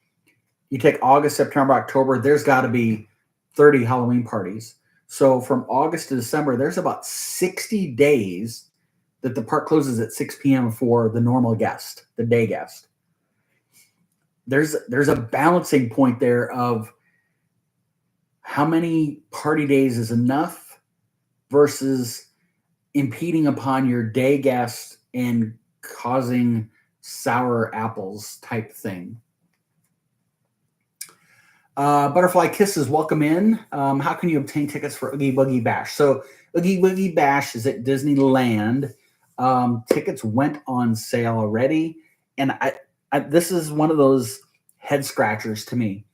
You take August, September, October, there's got to be 30 Halloween parties. So from August to December, there's about 60 days that the park closes at 6 p.m. for the normal guest, the day guest. There's a balancing point there of how many party days is enough versus impeding upon your day guest and causing sour apples type thing. Butterfly Kisses, welcome in. How can you obtain tickets for Oogie Boogie Bash? So Oogie Boogie Bash is at Disneyland. Tickets went on sale already. And this is one of those head scratchers to me.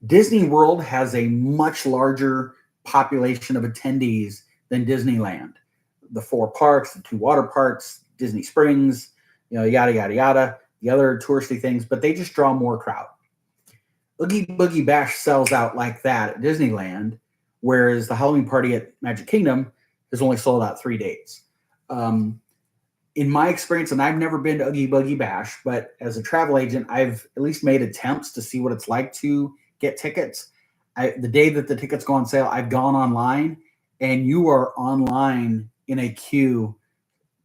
Disney World has a much larger population of attendees than Disneyland. The 4 parks, the 2 water parks, Disney Springs, yada, yada, yada, the other touristy things, but they just draw more crowd. Oogie Boogie Bash sells out like that at Disneyland, whereas the Halloween party at Magic Kingdom has only sold out 3 days. In my experience, and I've never been to Oogie Boogie Bash, but as a travel agent, I've at least made attempts to see what it's like to get tickets. The day that the tickets go on sale, I've gone online, and you are online in a queue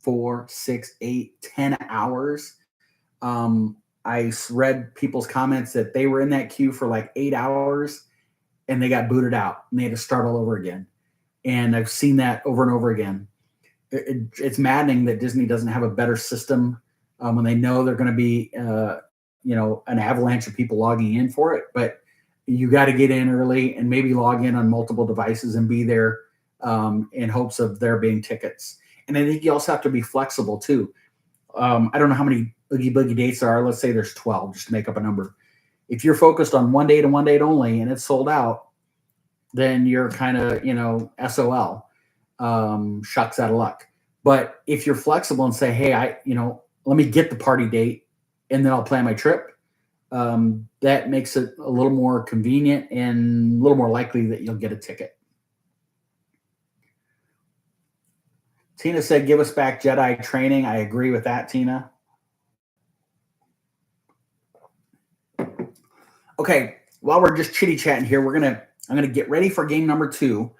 4, 6, 8, 10 hours. I read people's comments that they were in that queue for like 8 hours and they got booted out and they had to start all over again. And I've seen that over and over again. It's maddening that Disney doesn't have a better system when they know they're going to be, an avalanche of people logging in for it. But you got to get in early and maybe log in on multiple devices and be there in hopes of there being tickets. And I think you also have to be flexible too. I don't know how many Oogie Boogie dates there are. Let's say there's 12, just to make up a number. If you're focused on one date and one date only and it's sold out, then you're kind of, SOL, shucks out of luck. But if you're flexible and say, hey, let me get the party date and then I'll plan my trip, that makes it a little more convenient and a little more likely that you'll get a ticket. Tina said, give us back Jedi training. I agree with that, Tina. Okay, while we're just chitty-chatting here, I'm gonna get ready for game number 2.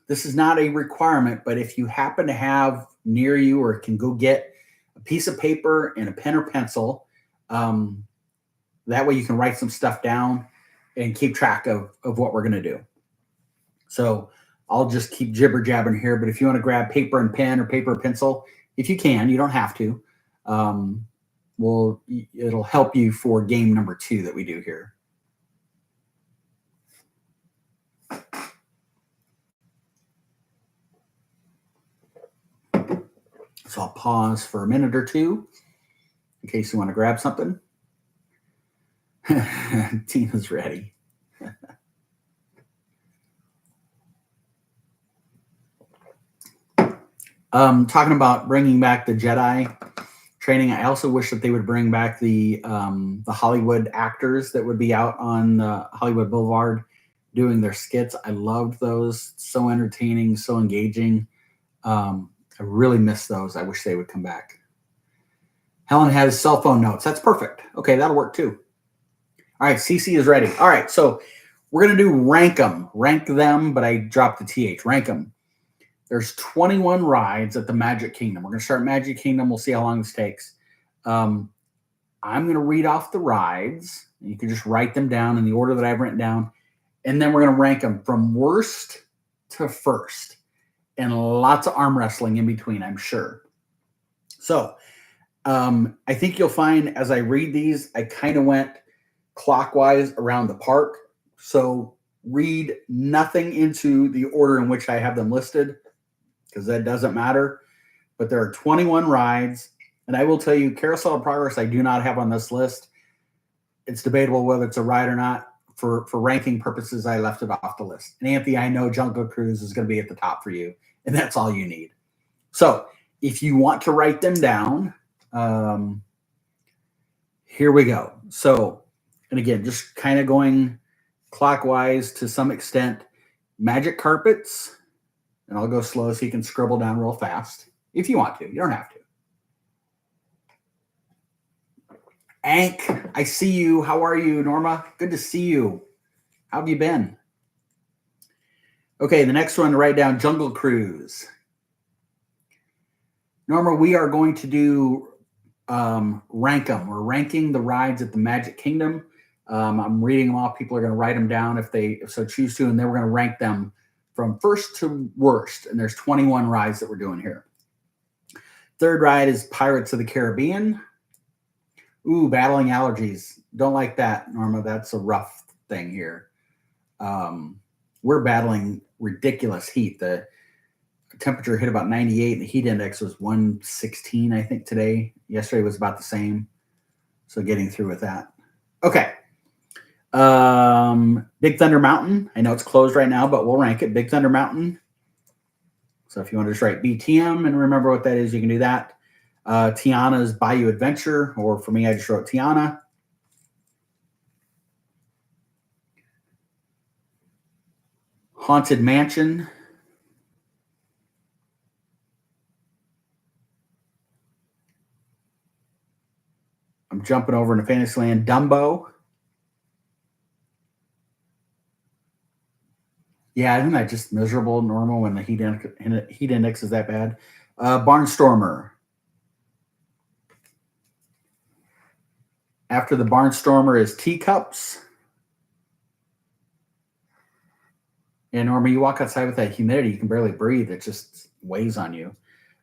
This is not a requirement, but if you happen to have near you or can go get a piece of paper and a pen or pencil, that way you can write some stuff down and keep track of what we're gonna do. So I'll just keep jibber jabbing here, but if you want to grab paper and pen or paper or pencil, if you can, you don't have to. It'll help you for game number 2 that we do here. So I'll pause for a minute or two in case you want to grab something. Tina's ready. Talking about bringing back the Jedi training, I also wish that they would bring back the Hollywood actors that would be out on Hollywood Boulevard doing their skits. I loved those. So entertaining, so engaging. I really miss those. I wish they would come back. Helen has cell phone notes. That's perfect. Okay, that'll work too. All right, CC is ready. All right, so we're going to do rank them, but I dropped the TH, rank them. There's 21 rides at the Magic Kingdom. We're going to start Magic Kingdom. We'll see how long this takes. I'm going to read off the rides. You can just write them down in the order that I've written down. And then we're going to rank them from worst to first. And lots of arm wrestling in between, I'm sure. So I think you'll find as I read these, I kind of went clockwise around the park. So read nothing into the order in which I have them listed, because that doesn't matter. But there are 21 rides. And I will tell you, Carousel of Progress, I do not have on this list. It's debatable whether it's a ride or not. For ranking purposes, I left it off the list. And Anthony, I know Jungle Cruise is going to be at the top for you. And that's all you need. So if you want to write them down, here we go. So, and again, just kind of going clockwise to some extent. Magic Carpets. And I'll go slow so you can scribble down real fast. If you want to. You don't have to. Ank, I see you. How are you, Norma? Good to see you. How have you been? Okay, the next one to write down, Jungle Cruise. Norma, we are going to do rank them. We're ranking the rides at the Magic Kingdom. I'm reading them off. People are going to write them down if they so choose to, and then we're going to rank them from first to worst. And there's 21 rides that we're doing here. Third ride is Pirates of the Caribbean. Ooh, battling allergies. Don't like that, Norma. That's a rough thing here. We're battling ridiculous heat. The temperature hit about 98. And the heat index was 116, I think, today. Yesterday was about the same. So getting through with that. Okay. Big Thunder Mountain. I know it's closed right now, but we'll rank it. Big Thunder Mountain. So if you want to just write BTM and remember what that is, you can do that. Tiana's Bayou Adventure, or for me, I just wrote Tiana. Haunted Mansion. I'm jumping over into Fantasyland. Dumbo. Yeah, isn't that just miserable, Normal, when the heat index is that bad? Barnstormer. After the Barnstormer is Teacups. And Norma, you walk outside with that humidity, you can barely breathe. It just weighs on you.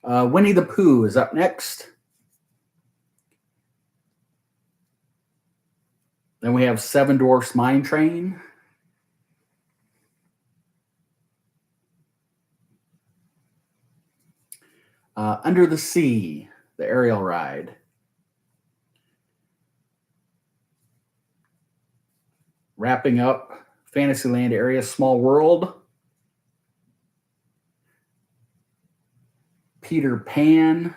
Winnie the Pooh is up next. Then we have Seven Dwarfs Mine Train. Under the Sea, the aerial ride. Wrapping up Fantasyland area, Small World. Peter Pan.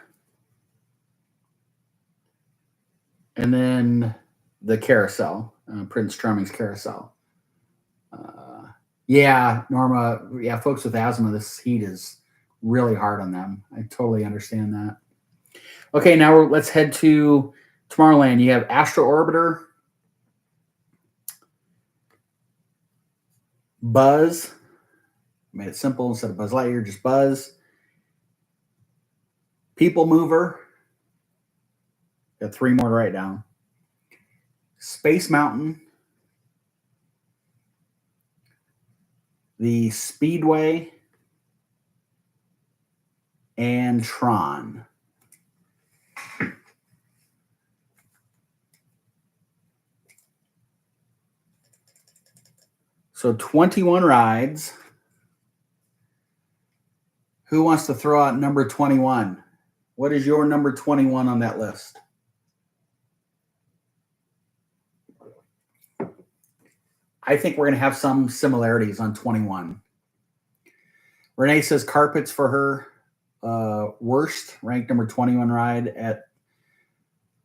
And then the Carousel, Prince Charming's Carousel. Yeah, Norma, yeah, folks with asthma, this heat is really hard on them. I totally understand that. Okay, now let's head to Tomorrowland. You have Astro Orbiter, Buzz. Made it simple instead of Buzz Lightyear, just Buzz. People Mover. Got 3 more to write down. Space Mountain. The Speedway. And Tron. So 21 rides. Who wants to throw out number 21? What is your number 21 on that list? I think we're going to have some similarities on 21. Renee says carpets for her. Worst, ranked number 21 ride at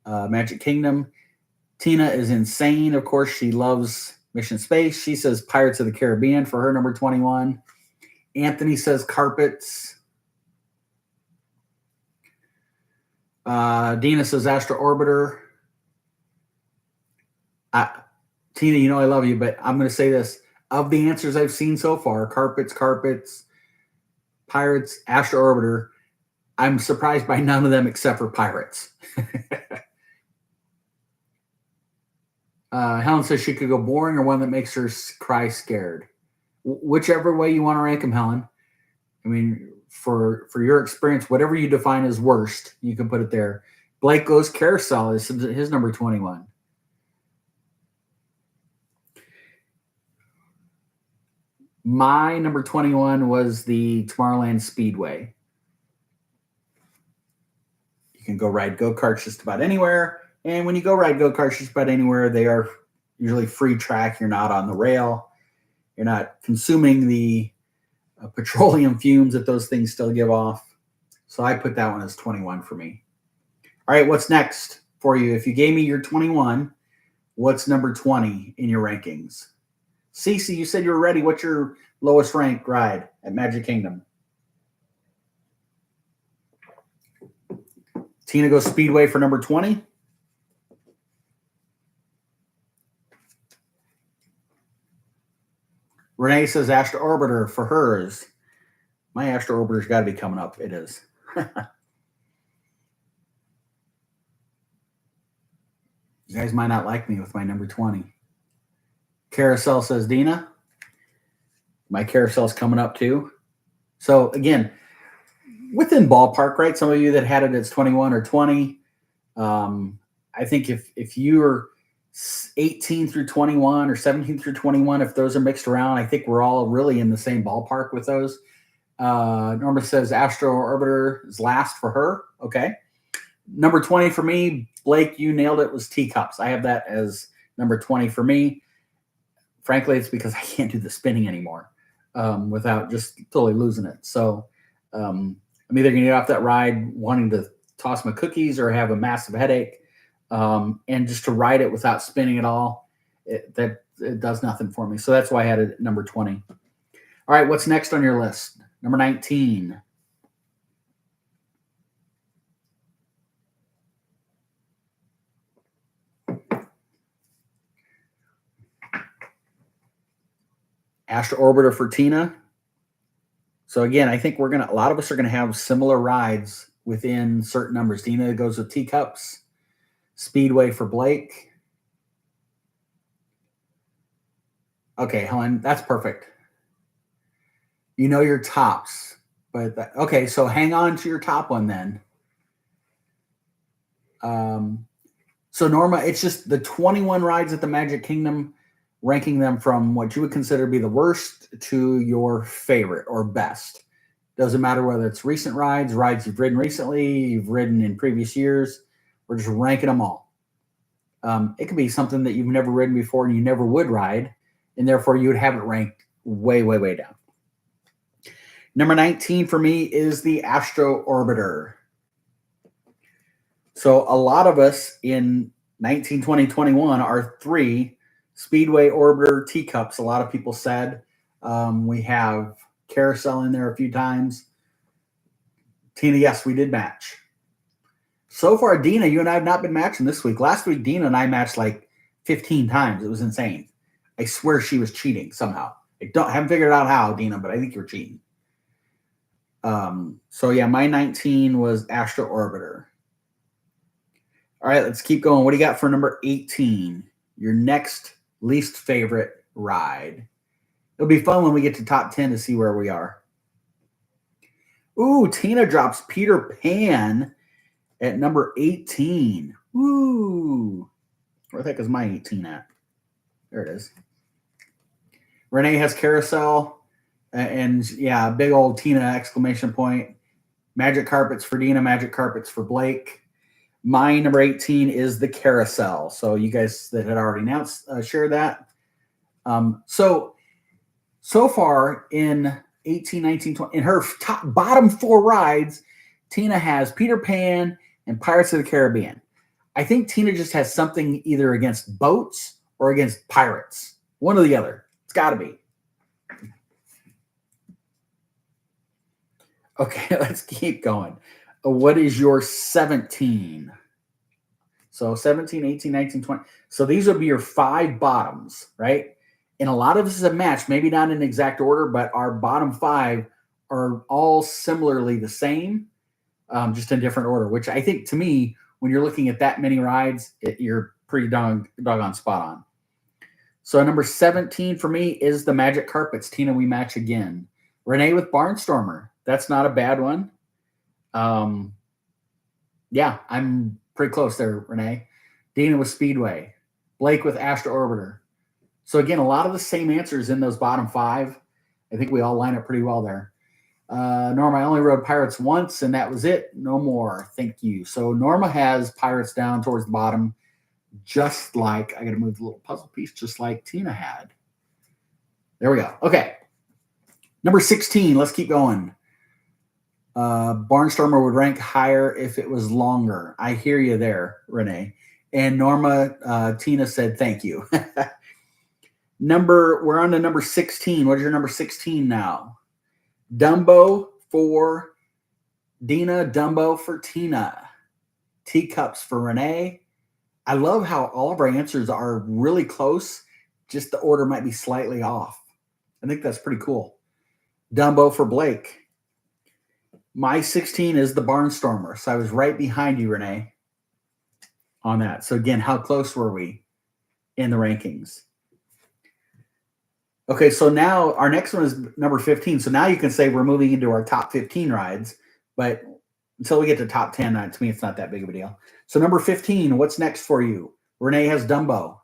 Magic Kingdom. Tina is insane. Of course, she loves Mission Space. She says Pirates of the Caribbean for her number 21. Anthony says carpets. Dina says Astro Orbiter. Tina, you know I love you, but I'm going to say this. Of the answers I've seen so far, carpets, Pirates, Astro Orbiter, I'm surprised by none of them except for Pirates. Helen says she could go boring or one that makes her cry scared. Whichever way you want to rank them, Helen. I mean, for your experience, whatever you define as worst, you can put it there. Blake goes Carousel is his number 21. My number 21 was the Tomorrowland Speedway. You can go ride go-karts just about anywhere. And when you go ride go-karts just about anywhere, they are usually free track. You're not on the rail. You're not consuming the petroleum fumes that those things still give off. So I put that one as 21 for me. All right, what's next for you? If you gave me your 21, what's number 20 in your rankings? Cece, you said you were ready. What's your lowest ranked ride at Magic Kingdom? Tina goes Speedway for number 20. Renee says Astro Orbiter for hers. My Astro Orbiter's got to be coming up. It is. You guys might not like me with my number 20. Carousel says Dina. My Carousel's coming up too. So again, within ballpark, right? Some of you that had it as 21 or 20. I think if you're 18 through 21 or 17 through 21, if those are mixed around, I think we're all really in the same ballpark with those. Norma says Astro Orbiter is last for her. Okay. Number 20 for me, Blake, you nailed it, was Teacups. I have that as number 20 for me. Frankly, it's because I can't do the spinning anymore without just totally losing it. So I'm either going to get off that ride wanting to toss my cookies or have a massive headache. And just to ride it without spinning at all, it does nothing for me. So that's why I had it at number 20. All right, what's next on your list? Number 19. Astro Orbiter for Tina. So again, I think a lot of us are gonna have similar rides within certain numbers. Dina goes with teacups, Speedway for Blake. Okay, Helen, that's perfect. You know your tops, but okay, so hang on to your top one then. So Norma, it's just the 21 rides at the Magic Kingdom, ranking them from what you would consider to be the worst to your favorite or best. Doesn't matter whether it's recent rides you've ridden recently, you've ridden in previous years. We're just ranking them all. It could be something that you've never ridden before and you never would ride, and therefore you would have it ranked way, way, way down. Number 19 for me is the Astro Orbiter. So a lot of us in 19, 20, 21 are 3 Speedway Orbiter teacups. A lot of people said we have Carousel in there a few times. Tina, yes, we did match. So far, Dina, you and I have not been matching this week. Last week, Dina and I matched like 15 times. It was insane. I swear she was cheating somehow. I haven't figured out how, Dina, but I think you're cheating. So yeah, my 19 was Astro Orbiter. All right, let's keep going. What do you got for number 18? Your next least favorite ride. It'll be fun when we get to top 10 to see where we are. Ooh, Tina drops Peter Pan at number 18. Ooh. Where the heck is my 18 at? There it is. Renee has Carousel. And yeah, big old Tina exclamation point. Magic carpets for Dina, magic carpets for Blake. My number 18 is the Carousel. So you guys that had already announced, share that. So far in 18, 19, 20, in her bottom 4 rides, Tina has Peter Pan and Pirates of the Caribbean. I think Tina just has something either against boats or against pirates. One or the other. It's got to be. Okay, let's keep going. What is your 17? So 17, 18, 19, 20. So these would be your 5 bottoms, right? And a lot of this is a match, maybe not in exact order, but our bottom 5 are all similarly the same, just in different order, which I think to me, when you're looking at that many rides, you're pretty doggone spot on. So number 17 for me is the Magic Carpets. Tina, we match again. Renee with Barnstormer. That's not a bad one. Yeah, I'm pretty close there, Renee. Dina with Speedway. Blake with Astro Orbiter. So again, a lot of the same answers in those bottom 5. I think we all line up pretty well there. Norma, I only rode Pirates once, and that was it. No more. Thank you. So Norma has Pirates down towards the bottom, just like, I got to move the little puzzle piece, just like Tina had. There we go. Okay. Number 16. Let's keep going. Barnstormer would rank higher if it was longer. I hear you there, Renee. And Norma, Tina said, thank you. We're on to number 16. What is your number 16 now? Dumbo for Dina, Dumbo for Tina. Teacups for Renee. I love how all of our answers are really close. Just the order might be slightly off. I think that's pretty cool. Dumbo for Blake. My 16 is the Barnstormer. So I was right behind you, Renee, on that. So again, how close were we in the rankings? Okay, so now our next one is number 15. So now you can say we're moving into our top 15 rides, but until we get to top 10, to me, it's not that big of a deal. So number 15, what's next for you? Renee has Dumbo.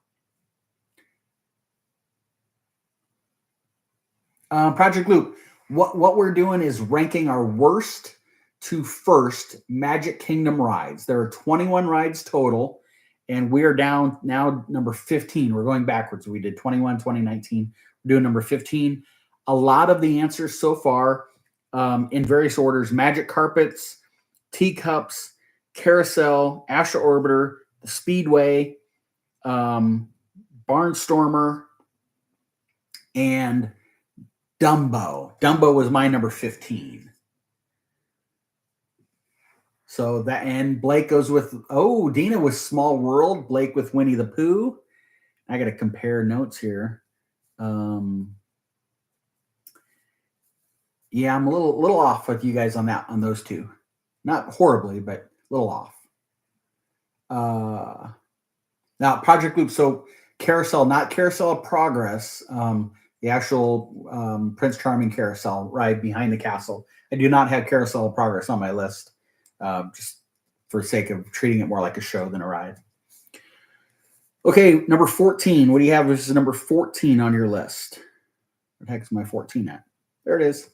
Project Loop. What we're doing is ranking our worst to first Magic Kingdom rides. There are 21 rides total, and we are down now number 15. We're going backwards. We did 21, 2019. We're doing number 15. A lot of the answers so far in various orders: Magic Carpets, Teacups, Carousel, Astro Orbiter, the Speedway, Barnstormer, and Dumbo. Dumbo was my number 15. So that, and Blake goes with, Dina with Small World, Blake with Winnie the Pooh. I got to compare notes here. Yeah, I'm a little off with you guys on those two. Not horribly, but a little off. Now Project Loop. So Carousel, not Carousel of Progress. The actual Prince Charming carousel ride behind the castle. I do not have Carousel of Progress on my list, just for sake of treating it more like a show than a ride. Okay, number 14. What do you have as number 14 on your list? What the heck is my 14 at? There it is.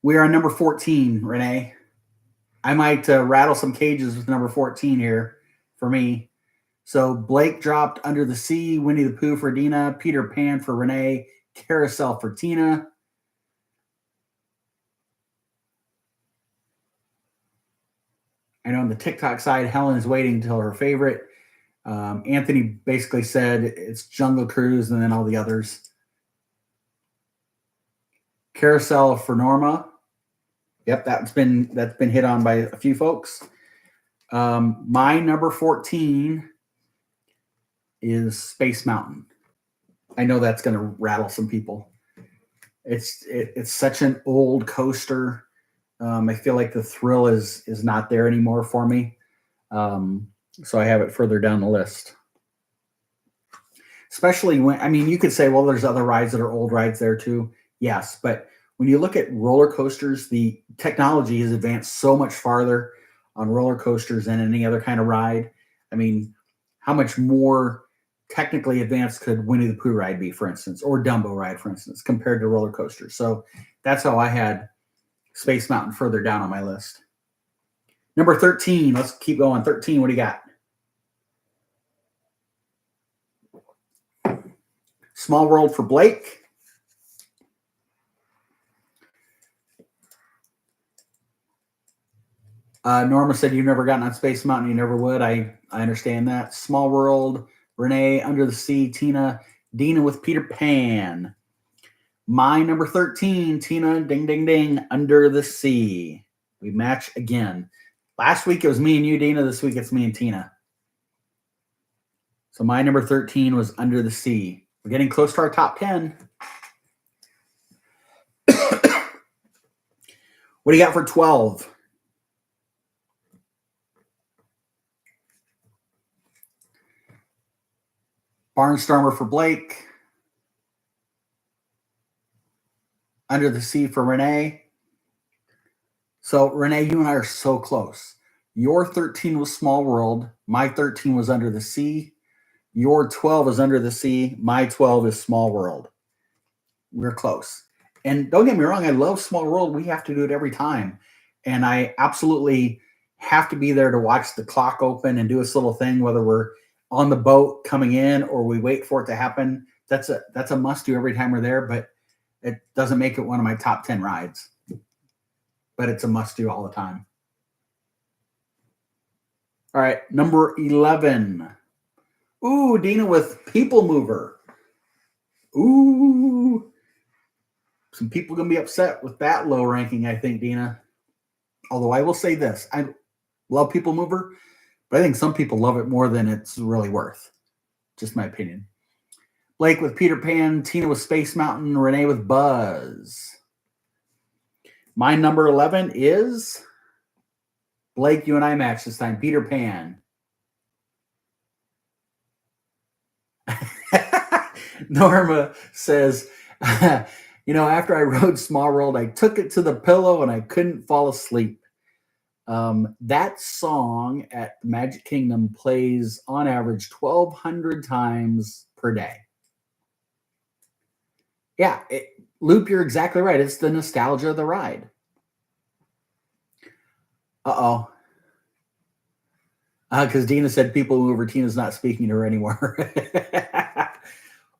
We are on number 14, Renee. I might rattle some cages with number 14 here for me. So Blake dropped Under the Sea, Winnie the Pooh for Dina, Peter Pan for Renee, Carousel for Tina. I know on the TikTok side, Helen is waiting until her favorite. Anthony basically said it's Jungle Cruise and then all the others. Carousel for Norma. Yep, that's been hit on by a few folks. My number 14 is Space Mountain. I know that's going to rattle some people. It's such an old coaster. I feel like the thrill is not there anymore for me. So I have it further down the list. Especially when, I mean, you could say, well, there's other rides that are old rides there too. Yes, but when you look at roller coasters, the technology has advanced so much farther on roller coasters than any other kind of ride. I mean, how much more technically advanced could Winnie the Pooh ride be, for instance, or Dumbo ride, for instance, compared to roller coasters? So that's how I had Space Mountain further down on my list. Number 13, let's keep going. 13, what do you got? Small World for Blake. Norma said you've never gotten on Space Mountain. You never would. I understand that. Small World, Renee, Under the Sea, Tina, Dina with Peter Pan. My number 13, Tina, ding, ding, ding, Under the Sea. We match again. Last week it was me and you, Dina. This week it's me and Tina. So my number 13 was Under the Sea. We're getting close to our top 10. What do you got for 12? Barnstormer for Blake. Under the Sea for Renee. So, Renee, you and I are so close. Your 13 was Small World. My 13 was Under the Sea. Your 12 is Under the Sea. My 12 is Small World. We're close. And don't get me wrong, I love Small World. We have to do it every time. And I absolutely have to be there to watch the clock open and do this little thing, whether we're on the boat coming in or we wait for it to happen. That's a must do every time we're there, but it doesn't make it one of my top 10 rides. But it's a must do all the time. All right, number 11. Ooh, Dina with People Mover. Ooh. Some people are going to be upset with that low ranking, I think, Dina. Although I will say this. I love People Mover, but I think some people love it more than it's really worth. Just my opinion. Blake with Peter Pan, Tina with Space Mountain, Renee with Buzz. My number 11 is Blake, you and I match this time. Peter Pan. Norma says, after I rode Small World, I took it to the pillow and I couldn't fall asleep. That song at Magic Kingdom plays on average 1,200 times per day. Yeah, Loop, you're exactly right. It's the nostalgia of the ride. Uh-oh. Because Dina said People Mover, Tina's not speaking to her anymore.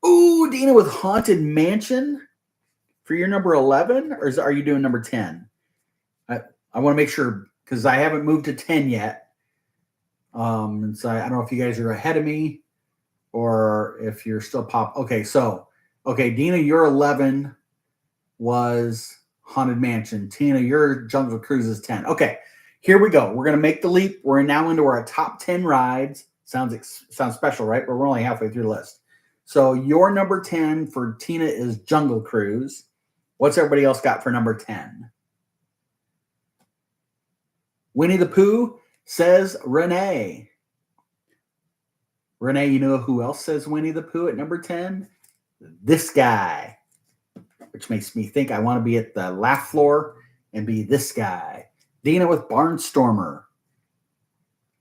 Ooh, Dina with Haunted Mansion for your number 11? Or are you doing number 10? I want to make sure, because I haven't moved to 10 yet. And so I don't know if you guys are ahead of me or if you're still Okay, Dina, your 11 was Haunted Mansion. Tina, your Jungle Cruise is 10. Okay, here we go. We're going to make the leap. We're now into our top 10 rides. Sounds special, right? But we're only halfway through the list. So your number 10 for Tina is Jungle Cruise. What's everybody else got for number 10? Winnie the Pooh says Renee. Renee, you know who else says Winnie the Pooh at number 10? This guy, which makes me think I want to be at the laugh floor and be this guy. Dina with Barnstormer.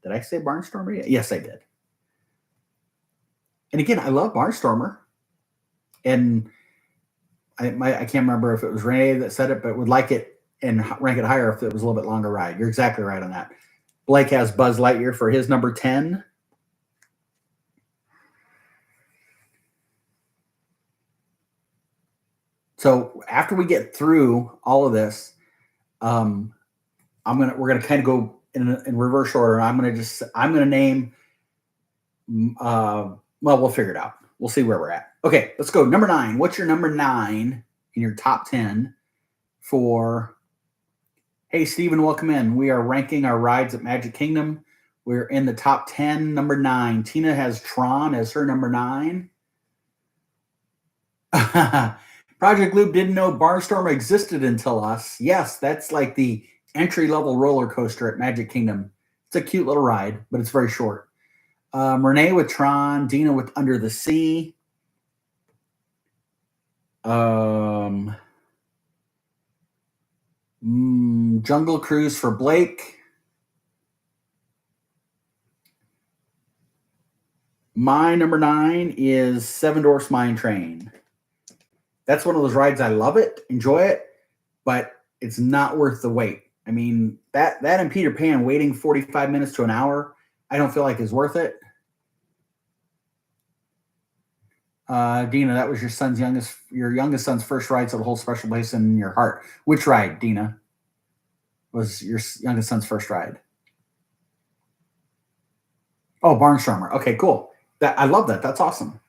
Did I say Barnstormer? Yes, I did. And again, I love Barnstormer. And I can't remember if it was Renee that said it, but would like it and rank it higher if it was a little bit longer ride. You're exactly right on that. Blake has Buzz Lightyear for his number 10. So after we get through all of this, we're gonna kind of go in reverse order. I'm gonna name. Well, we'll figure it out. We'll see where we're at. Okay, let's go. Number 9. What's your number 9 in your top 10 for? Hey, Stephen, welcome in. We are ranking our rides at Magic Kingdom. We're in the top 10. Number 9. Tina has Tron as her number 9. Project Loop didn't know Barnstormer existed until us. Yes, that's like the entry-level roller coaster at Magic Kingdom. It's a cute little ride, but it's very short. Renee with Tron, Dina with Under the Sea. Jungle Cruise for Blake. My number 9 is Seven Dwarfs Mine Train. That's one of those rides. I love it, enjoy it, but it's not worth the wait. I mean, that and Peter Pan waiting 45 minutes to an hour, I don't feel like is worth it. Dina, that was your youngest son's first ride, so it'll hold a special place in your heart. Which ride, Dina, was your youngest son's first ride? Oh, Barnstormer. Okay, cool. I love that. That's awesome.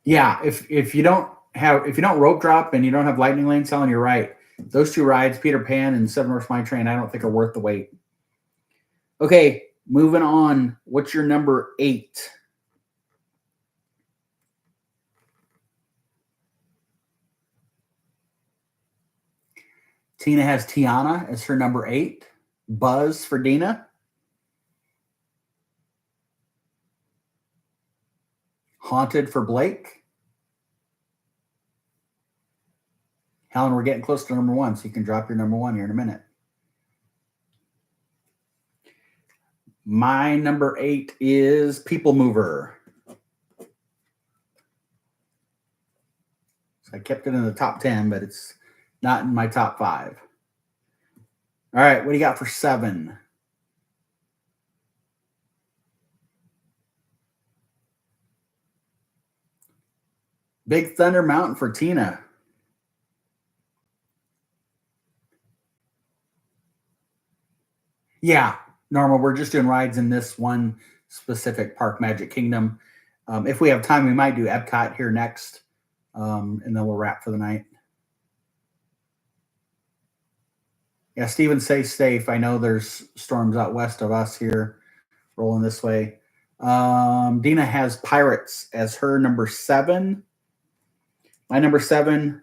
Yeah, if you don't rope drop and you don't have lightning lane selling, you're right. Those two rides, Peter Pan and Seven Dwarfs Mine Train, I don't think are worth the wait. Okay, moving on. What's your number 8? Tina has Tiana as her number 8. Buzz for Dina. Haunted for Blake. Helen, we're getting close to number 1, so you can drop your number 1 here in a minute. My number 8 is People Mover. So I kept it in the top 10, but it's not in my top 5. All right, what do you got for 7? Big Thunder Mountain for Tina. Yeah, Norma, we're just doing rides in this one specific park, Magic Kingdom. If we have time, we might do Epcot here next, and then we'll wrap for the night. Yeah, Steven, stay safe. I know there's storms out west of us here, rolling this way. Dina has Pirates as her number 7. My number 7,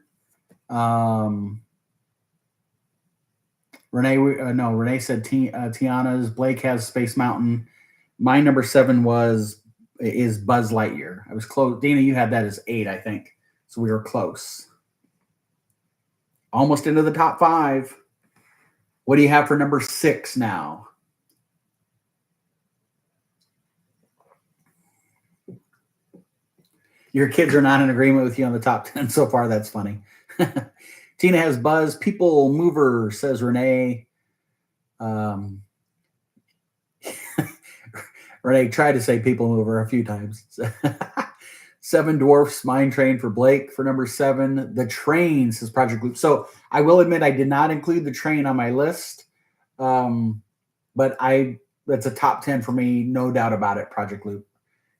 Renee said Tiana's. Blake has Space Mountain. My number 7 is Buzz Lightyear. I was close. Dina, you had that as 8, I think. So we were close. Almost into the top 5. What do you have for number 6 now? Your kids are not in agreement with you on the top 10 so far. That's funny. Tina has Buzz. People Mover, says Renee. Renee tried to say People Mover a few times. Seven Dwarfs Mine Train for Blake for number 7. The Train, says Project Loop. So I will admit I did not include the Train on my list. But that's a top 10 for me, no doubt about it, Project Loop.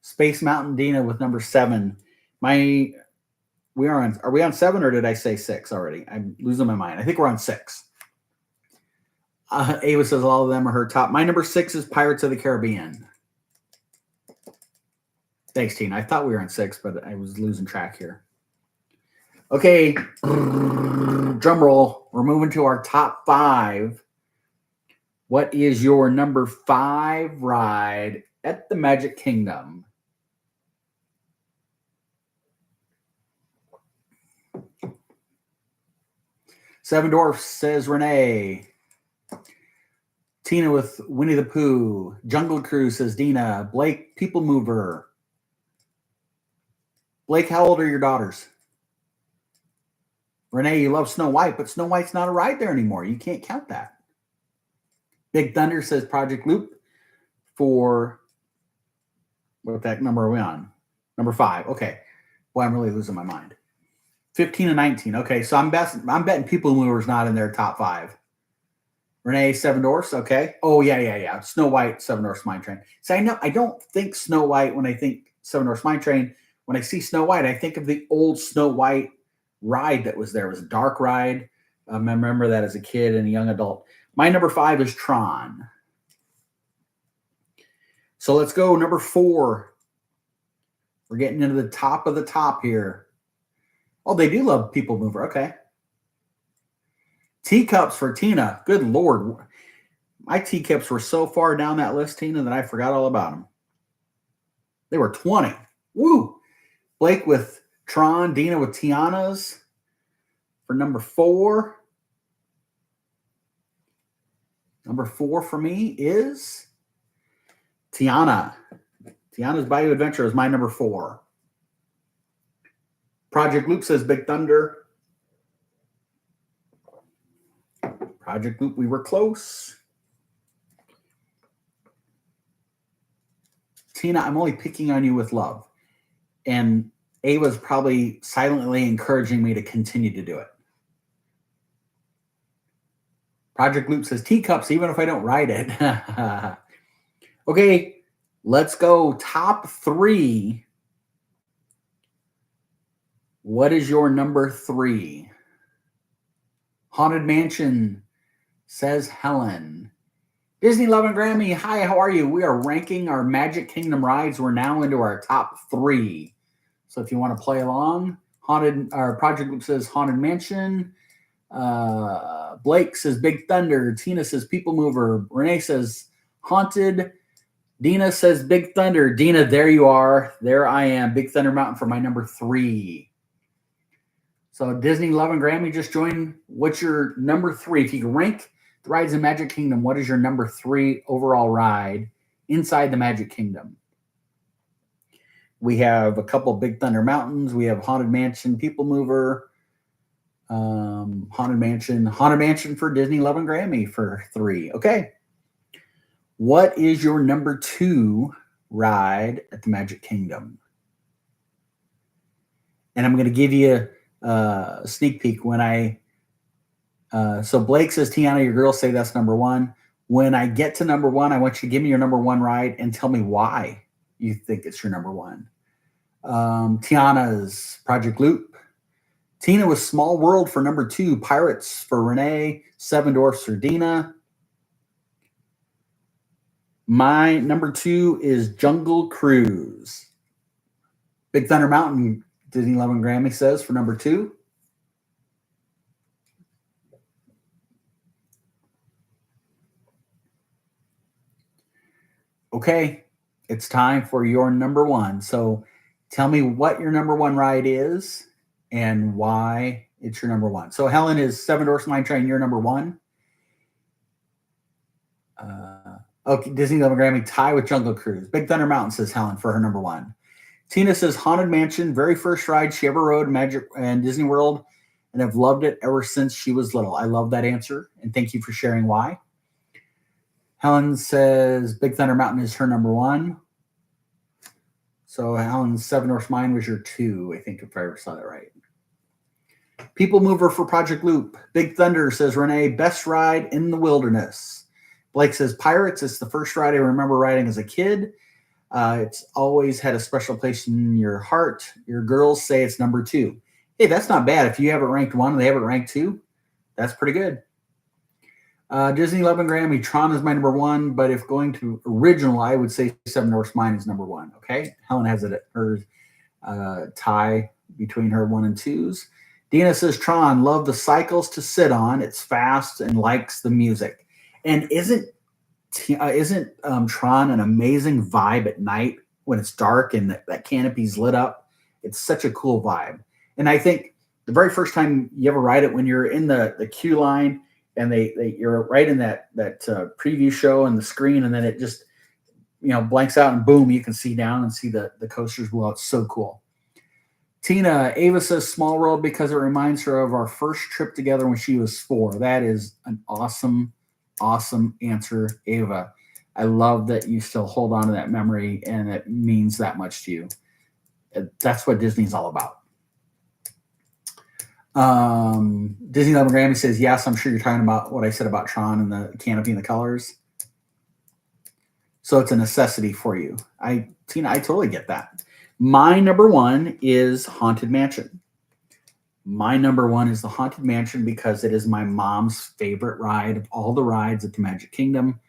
Space Mountain, Dina with number 7. Are we on 7 or did I say 6 already? I'm losing my mind. I think we're on 6. Ava says all of them are her top. My number 6 is Pirates of the Caribbean. Thanks, Tina. I thought we were on 6, but I was losing track here. Okay, drum roll. We're moving to our top 5. What is your number 5 ride at the Magic Kingdom? Seven Dwarfs says Renee. Tina with Winnie the Pooh. Jungle Cruise says Dina. Blake, People Mover. Blake, how old are your daughters? Renee, you love Snow White, but Snow White's not a ride there anymore. You can't count that. Big Thunder says Project Loop for, what that number are we on? Number 5. Okay. Boy, I'm really losing my mind. 15 and 19. Okay, so I'm betting People Mover's not in their top 5. Renee, Seven Dwarfs. Okay. Oh, yeah. Snow White, Seven Dwarfs Mine Train. So I don't think Snow White when I think Seven Dwarfs Mine Train. When I see Snow White, I think of the old Snow White ride that was there. It was a dark ride. I remember that as a kid and a young adult. My number 5 is Tron. So let's go number 4. We're getting into the top of the top here. Oh, they do love People Mover. Okay. Teacups for Tina. Good Lord. My teacups were so far down that list, Tina, that I forgot all about them. They were 20. Woo. Blake with Tron. Dina with Tiana's for number 4. Number 4 for me is Tiana. Tiana's Bayou Adventure is my number 4. Project Loop says Big Thunder. Project Loop, we were close. Tina, I'm only picking on you with love. And Ava's probably silently encouraging me to continue to do it. Project Loop says teacups, even if I don't write it. Okay, let's go top 3. What is your number 3? Haunted Mansion, says Helen. Disney Love and Grammy, hi, how are you? We are ranking our Magic Kingdom rides. We're now into our top 3. So if you want to play along, Project Loop says Haunted Mansion. Blake says Big Thunder. Tina says People Mover. Renee says Haunted. Dina says Big Thunder. Dina, there you are. There I am. Big Thunder Mountain for my number 3. So Disney Love and Grammy just joined. What's your number 3? If you can rank the rides in Magic Kingdom, what is your number 3 overall ride inside the Magic Kingdom? We have a couple Big Thunder Mountains. We have Haunted Mansion, People Mover, Haunted Mansion for Disney Love and Grammy for 3. Okay. What is your number 2 ride at the Magic Kingdom? And I'm going to give you a sneak peek when so Blake says, Tiana, your girls say that's number 1. When I get to number 1, I want you to give me your number 1 ride and tell me why you think it's your number 1. Tiana's Project Loop. Tina with Small World for number 2. Pirates for Renee. Seven Dwarfs for Dina. My number 2 is Jungle Cruise. Big Thunder Mountain, Disney Love and Grammy says for number 2. Okay, it's time for your number 1. So tell me what your number 1 ride is and why it's your number 1. So Helen is Seven Dwarfs Mine Train, your number 1. Okay, Disney Love and Grammy tie with Jungle Cruise. Big Thunder Mountain says Helen for her number 1. Tina says Haunted Mansion, very first ride she ever rode Magic and Disney World, and have loved it ever since she was little. I love that answer, and thank you for sharing why. Helen says Big Thunder Mountain is her number 1. So Helen's Seven Dwarfs Mine was your 2, I think, if I ever saw that right. People Mover for Project Loop. Big Thunder says Renee, best ride in the wilderness. Blake says Pirates. It's the first ride I remember riding as a kid. It's always had a special place in your heart. Your girls say it's number 2. Hey, that's not bad. If you have it ranked 1 and they have it ranked 2, that's pretty good. Disney Love and Grammy, Tron is my number one, but if going to original, I would say Seven Dwarfs Mine is number one. Okay, Helen has it at her tie between her one and twos. Dina says Tron, love the cycles to sit on. It's fast and likes the music. And isn't Tron an amazing vibe at night when it's dark and that canopy's lit up? It's such a cool vibe. And I think the very first time you ever ride it, when you're in the queue line and you're right in that preview show and the screen, and then it just blanks out and boom, you can see down and see the coasters below. It's so cool. Tina, Ava says Small World because it reminds her of our first trip together when she was 4. That is an awesome answer, Ava. I love that you still hold on to that memory and it means that much to you. That's what Disney's all about. Disney Love and Grammy says, yes, I'm sure you're talking about what I said about Tron and the canopy and the colors. So it's a necessity for you. Tina, I totally get that. My number one is Haunted Mansion. My number one is the Haunted Mansion because it is my mom's favorite ride of all the rides at the Magic Kingdom.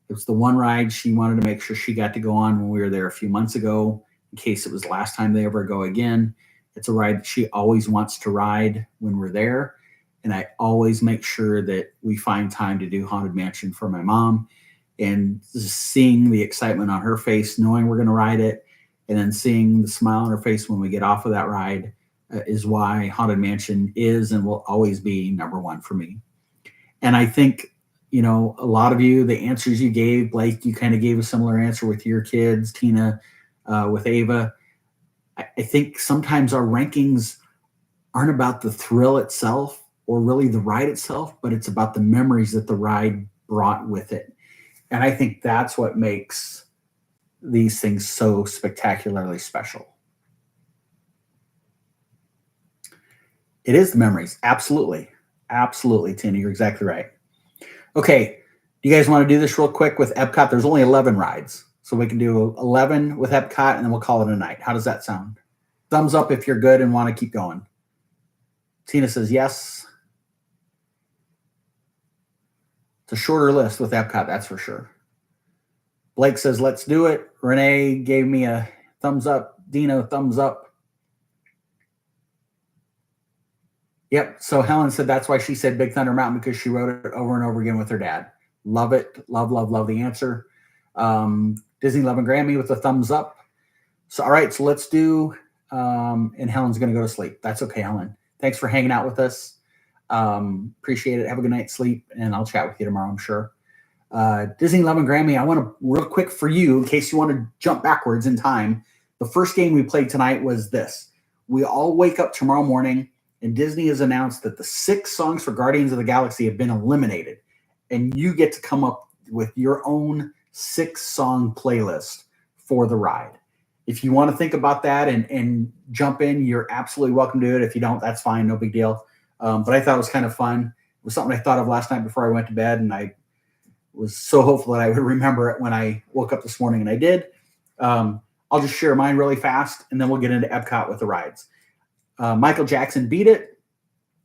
It was the one ride she wanted to make sure she got to go on when we were there a few months ago, in case it was the last time they ever go again. It's a ride that she always wants to ride when we're there. And I always make sure that we find time to do Haunted Mansion for my mom. And seeing the excitement on her face, knowing we're going to ride it, and then seeing the smile on her face when we get off of that ride is why Haunted Mansion is and will always be number one for me. And I think, a lot of you, the answers you gave, Blake, you kind of gave a similar answer with your kids, Tina, with Ava. I think sometimes our rankings aren't about the thrill itself or really the ride itself, but it's about the memories that the ride brought with it. And I think that's what makes these things so spectacularly special. It is the memories. Absolutely. Absolutely, Tina. You're exactly right. Okay. Do you guys want to do this real quick with Epcot? There's only 11 rides. So we can do 11 with Epcot and then we'll call it a night. How does that sound? Thumbs up if you're good and want to keep going. Tina says yes. It's a shorter list with Epcot, that's for sure. Blake says, let's do it. Renee gave me a thumbs up. Dino, thumbs up. Yep. So Helen said that's why she said Big Thunder Mountain, because she wrote it over and over again with her dad. Love it. Love the answer. Disney Love and Grammy with a thumbs up. So, all right. So let's do, and Helen's going to go to sleep. That's okay, Helen. Thanks for hanging out with us. Appreciate it. Have a good night's sleep, and I'll chat with you tomorrow, I'm sure. Disney Love and Grammy, I want to real quick for you, in case you want to jump backwards in time. The first game we played tonight was this. We all wake up tomorrow morning, and Disney has announced that the 6 songs for Guardians of the Galaxy have been eliminated, and you get to come up with your own 6-song playlist for the ride. If you want to think about that and jump in, you're absolutely welcome to do it. If you don't, that's fine. No big deal. But I thought it was kind of fun. It was something I thought of last night before I went to bed, and I was so hopeful that I would remember it when I woke up this morning, and I did. I'll just share mine really fast, and then we'll get into Epcot with the rides. Michael Jackson, Beat It.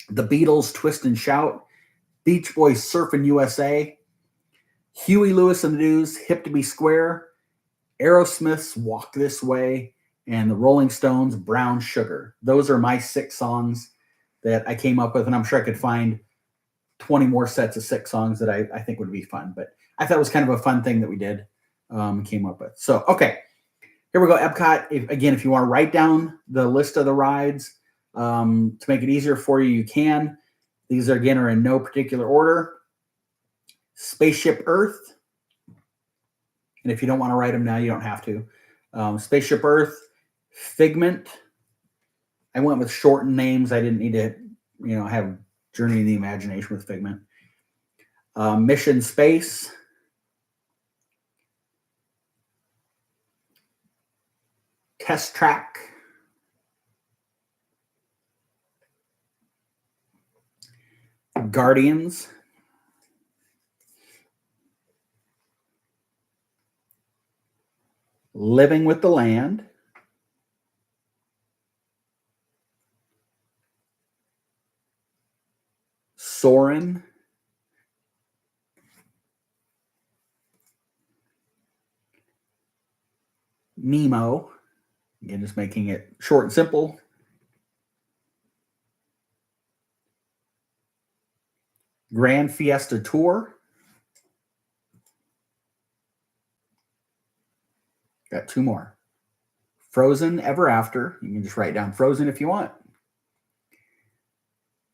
The Beatles, Twist and Shout. Beach Boys, Surfin' USA. Huey Lewis and the News, Hip to Be Square. Aerosmith's Walk This Way. And the Rolling Stones, Brown Sugar. Those are my 6 songs that I came up with, and I'm sure I could find 20 more sets of 6 songs that I think would be fun. But I thought it was kind of a fun thing that we did, came up with. So, okay, here we go. Epcot, if you want to write down the list of the rides to make it easier for you, you can. These, are in no particular order. Spaceship Earth. And if you don't want to write them now, you don't have to. Spaceship Earth, Figment. I went with shortened names. I didn't need to, have Journey in the Imagination with Figment. Mission Space. Test Track. Guardians. Living with the Land. Soarin'. Nemo. Again, just making it short and simple. Grand Fiesta Tour. Got two more. Frozen Ever After. You can just write down Frozen if you want.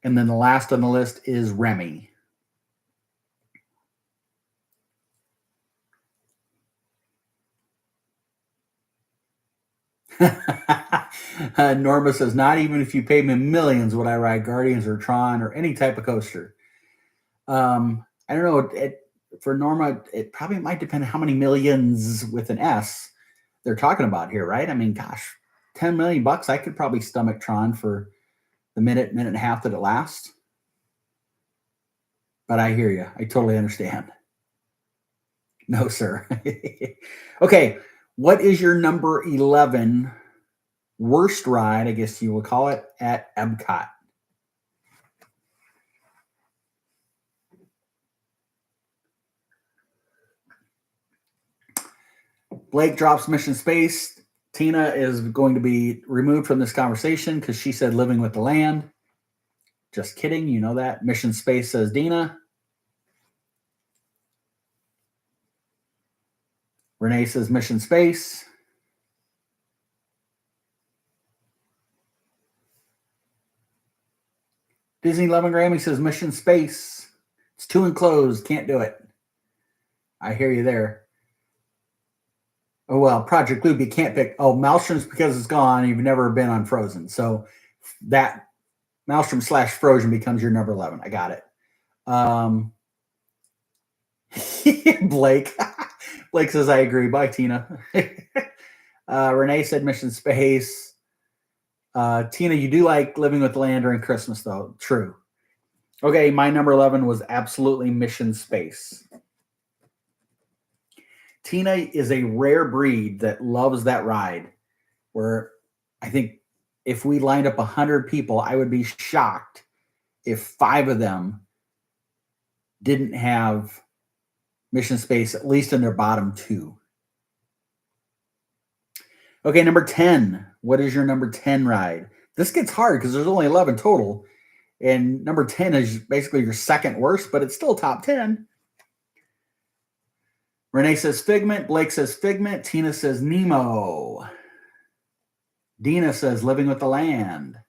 And then the last on the list is Remy. Norma says, not even if you paid me millions would I ride Guardians or Tron or any type of coaster. I don't know. For Norma, it probably might depend on how many millions with an S they're talking about here, right? I mean, gosh, $10 million, I could probably stomach Tron for the minute and a half that it lasts. But I hear you. I totally understand. No, sir. Okay. What is your number 11 worst ride, I guess you will call it, at Epcot? Blake drops Mission Space. Tina is going to be removed from this conversation because she said Living with the Land. Just kidding. You know that. Mission Space says Dina. Renee says Mission Space. Disney Loving Grammy says Mission Space. It's too enclosed. Can't do it. I hear you there. Oh, well, Project Loop, you can't pick. Oh, Maelstrom's because it's gone. You've never been on Frozen. So that Maelstrom / Frozen becomes your number 11. I got it. Blake. Blake says, I agree. Bye, Tina. Renee said Mission Space. Tina, you do like Living with the Land during Christmas, though. True. Okay, my number 11 was absolutely Mission Space. Tina is a rare breed that loves that ride, where I think if we lined up 100 people, I would be shocked if 5 of them didn't have Mission Space, at least in their bottom 2. Okay, number 10. What is your number 10 ride? This gets hard because there's only 11 total. And number 10 is basically your second worst, but it's still top 10. Renee says Figment. Blake says Figment. Tina says Nemo. Dina says Living with the Land.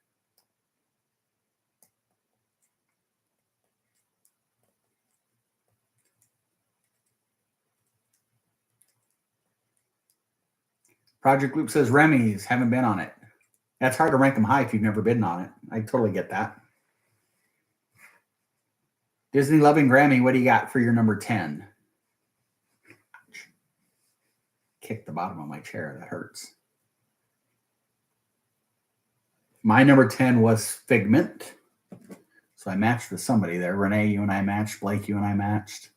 Project Loop says Remy's. Haven't been on it. That's hard to rank them high if you've never been on it. I totally get that. Disney Loving Grammy, what do you got for your number 10? Kick the bottom of my chair. That hurts. My number 10 was Figment. So I matched with somebody there. Renee, you and I matched. Blake, you and I matched.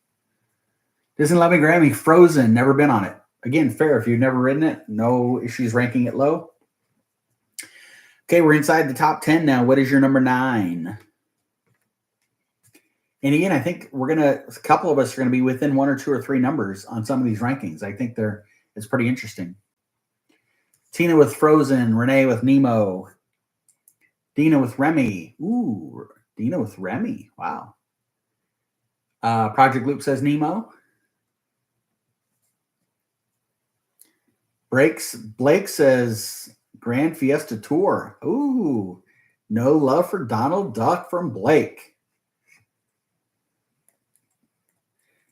Disney Loving Grammy, Frozen. Never been on it. Again, fair. If you've never ridden it, no issues ranking it low. Okay, we're inside the top 10 now. What is your number 9? And again, I think a couple of us are going to be within 1 or 2 or 3 numbers on some of these rankings. I think it's pretty interesting. Tina with Frozen, Renee with Nemo, Dina with Remy. Ooh, Dina with Remy. Wow. Project Loop says Nemo. Blake says Grand Fiesta Tour. Ooh, no love for Donald Duck from Blake.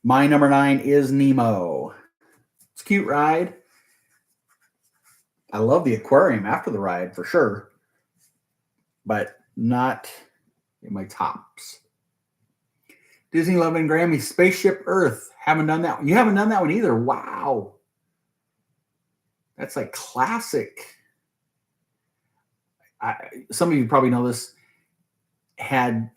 My number 9 is Nemo. It's a cute ride. I love the aquarium after the ride for sure, but not in my tops. Disney Loving Grammy, Spaceship Earth. Haven't done that one. You haven't done that one either. Wow. That's like classic. Some of you probably know this. Had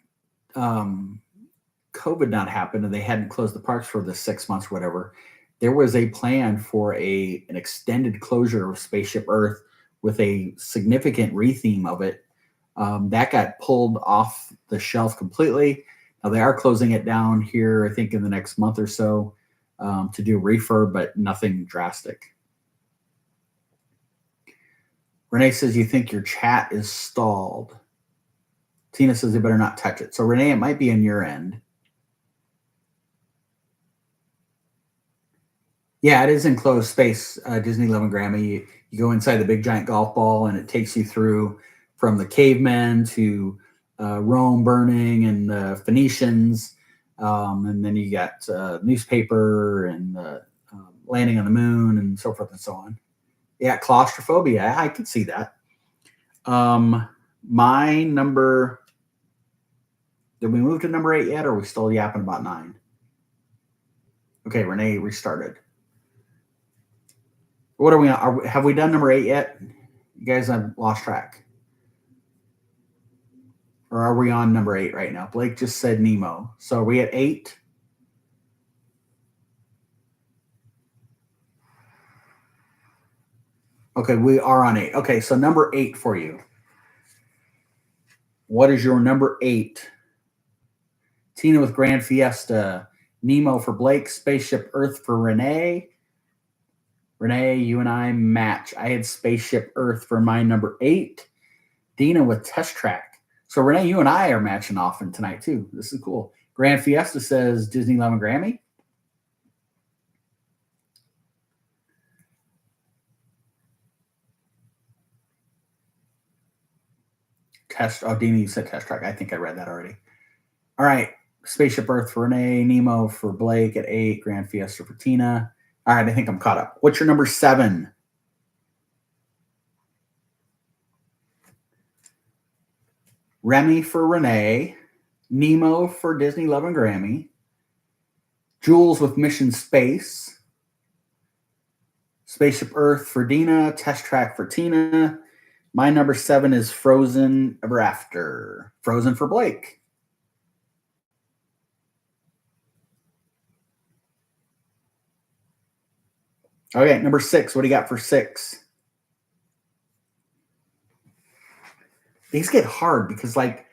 COVID not happened and they hadn't closed the parks for the 6 months or whatever, there was a plan for an extended closure of Spaceship Earth with a significant retheme of it. That got pulled off the shelf completely. Now they are closing it down here, I think, in the next month or so to do refurb, but nothing drastic. Renee says you think your chat is stalled. Tina says they better not touch it. So Renee, it might be on your end. Yeah, it is enclosed space, Disney 11 Grammy. You go inside the big giant golf ball and it takes you through from the cavemen to Rome burning and the Phoenicians. And then you got newspaper and landing on the moon and so forth and so on. Yeah, claustrophobia. I could see that. My number, did we move to number 8 yet, or are we still yapping about 9? Okay, Renee restarted. What are we on? Have we done number 8 yet? You guys have lost track. Or are we on number 8 right now? Blake just said Nemo. So are we at 8? Okay, we are on 8. Okay, so number 8 for you. What is your number 8? Tina with Grand Fiesta. Nemo for Blake. Spaceship Earth for Renee. Renee, you and I match. I had Spaceship Earth for my number 8. Dina with Test Track. So Renee, you and I are matching often tonight too. This is cool. Grand Fiesta says Disney 11 Grammy. Dina, you said Test Track. I think I read that already. All right. Spaceship Earth for Renee. Nemo for Blake at 8. Grand Fiesta for Tina. All right, I think I'm caught up. What's your number 7? Remy for Renee. Nemo for Disney 11 Grammy. Jules with Mission Space. Spaceship Earth for Dina. Test Track for Tina. My number 7 is Frozen Ever After. Frozen for Blake. Okay, number 6. What do you got for 6? These get hard because, like,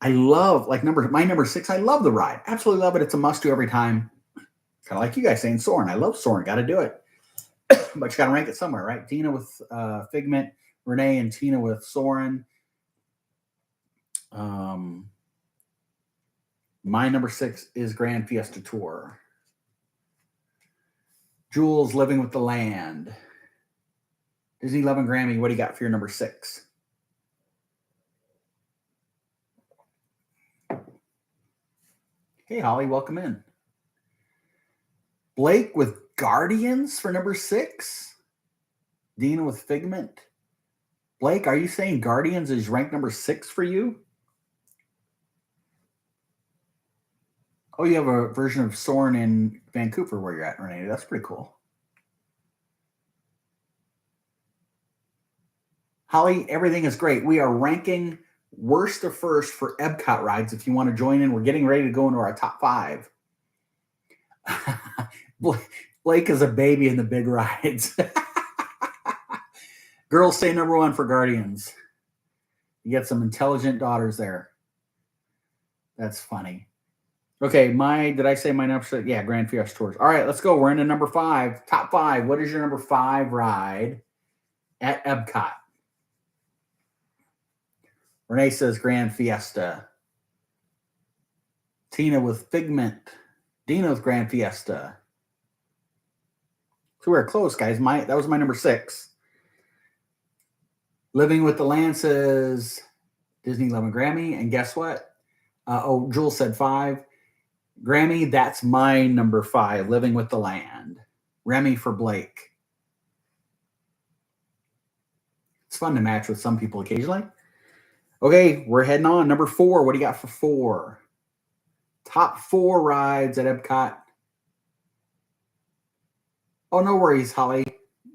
I love, like, my number 6, I love the ride. Absolutely love it. It's a must-do every time. Kind of like you guys saying Soarin'. I love Soarin'. Got to do it. But you got to rank it somewhere, right? Dina with Figment. Renee and Tina with Soarin'. My number 6 is Grand Fiesta Tour. Jules, Living with the Land. Disney 11 Grammy, what do you got for your number 6? Hey, Holly, welcome in. Blake with Guardians for number 6. Dina with Figment. Blake, are you saying Guardians is ranked number 6 for you? Oh, you have a version of Soarin' in Vancouver where you're at, Renee. That's pretty cool. Holly, everything is great. We are ranking worst to first for Epcot rides. If you want to join in, we're getting ready to go into our top 5. Blake is a baby in the big rides. Girls say number 1 for Guardians. You get some intelligent daughters there. That's funny. Okay, did I say my number? Yeah, Grand Fiesta Tours. All right, let's go. We're into number 5. Top 5. What is your number 5 ride at Epcot? Renee says Grand Fiesta. Tina with Figment. Dina with Grand Fiesta. So we're close, guys. That was my number 6. Living with the Land says Disney 11 Grammy. And guess what? Jules said 5. Grammy, that's my number 5, Living with the Land. Remy for Blake. It's fun to match with some people occasionally. Okay, we're heading on. Number 4. What do you got for 4? Top 4 rides at Epcot. Oh, no worries, Holly.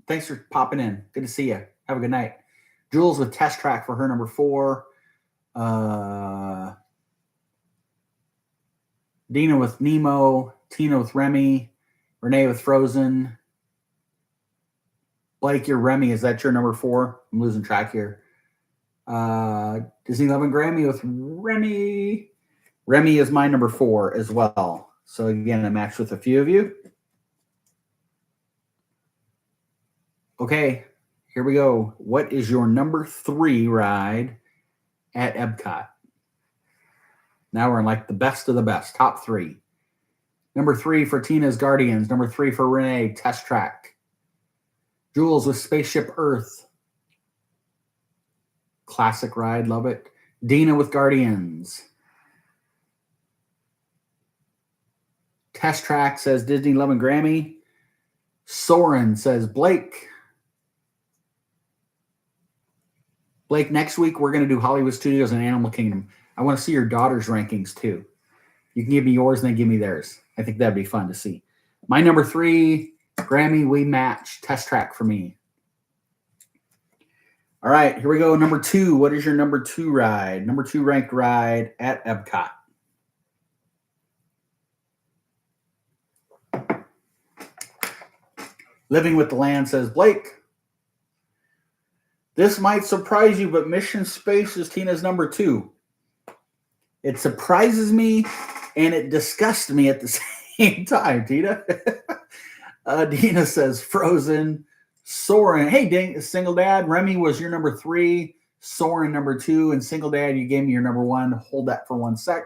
Thanks for popping in. Good to see you. Have a good night. Jules with Test Track for her number 4. Dina with Nemo. Tina with Remy. Renee with Frozen. Blake, your Remy, is that your number 4? I'm losing track here. Disney 11 Grammy with Remy. Remy is my number 4 as well. So again, I matched with a few of you. Okay, here we go. What is your number 3 ride at Epcot? Now we're in like the best of the best, top 3. Number 3 for Tina's Guardians. Number 3 for Renee, Test Track. Jules with Spaceship Earth. Classic ride, love it. Dina with Guardians. Test Track says Disney Love and Grammy. Soren says Blake. Blake, next week we're going to do Hollywood Studios and Animal Kingdom. I want to see your daughter's rankings too. You can give me yours and then give me theirs. I think that'd be fun to see. My number 3, Grammy, we match. Test Track for me. All right, here we go. Number 2. What is your number 2 ride? Number 2 ranked ride at Epcot. Living with the Land says, Blake, this might surprise you, but Mission Space is Tina's number 2. It surprises me and it disgusts me at the same time, Tina. Dina says Frozen. Soren. Hey, Single Dad. Remy was your number 3. Soren number 2. And Single Dad, you gave me your number 1. Hold that for 1 sec.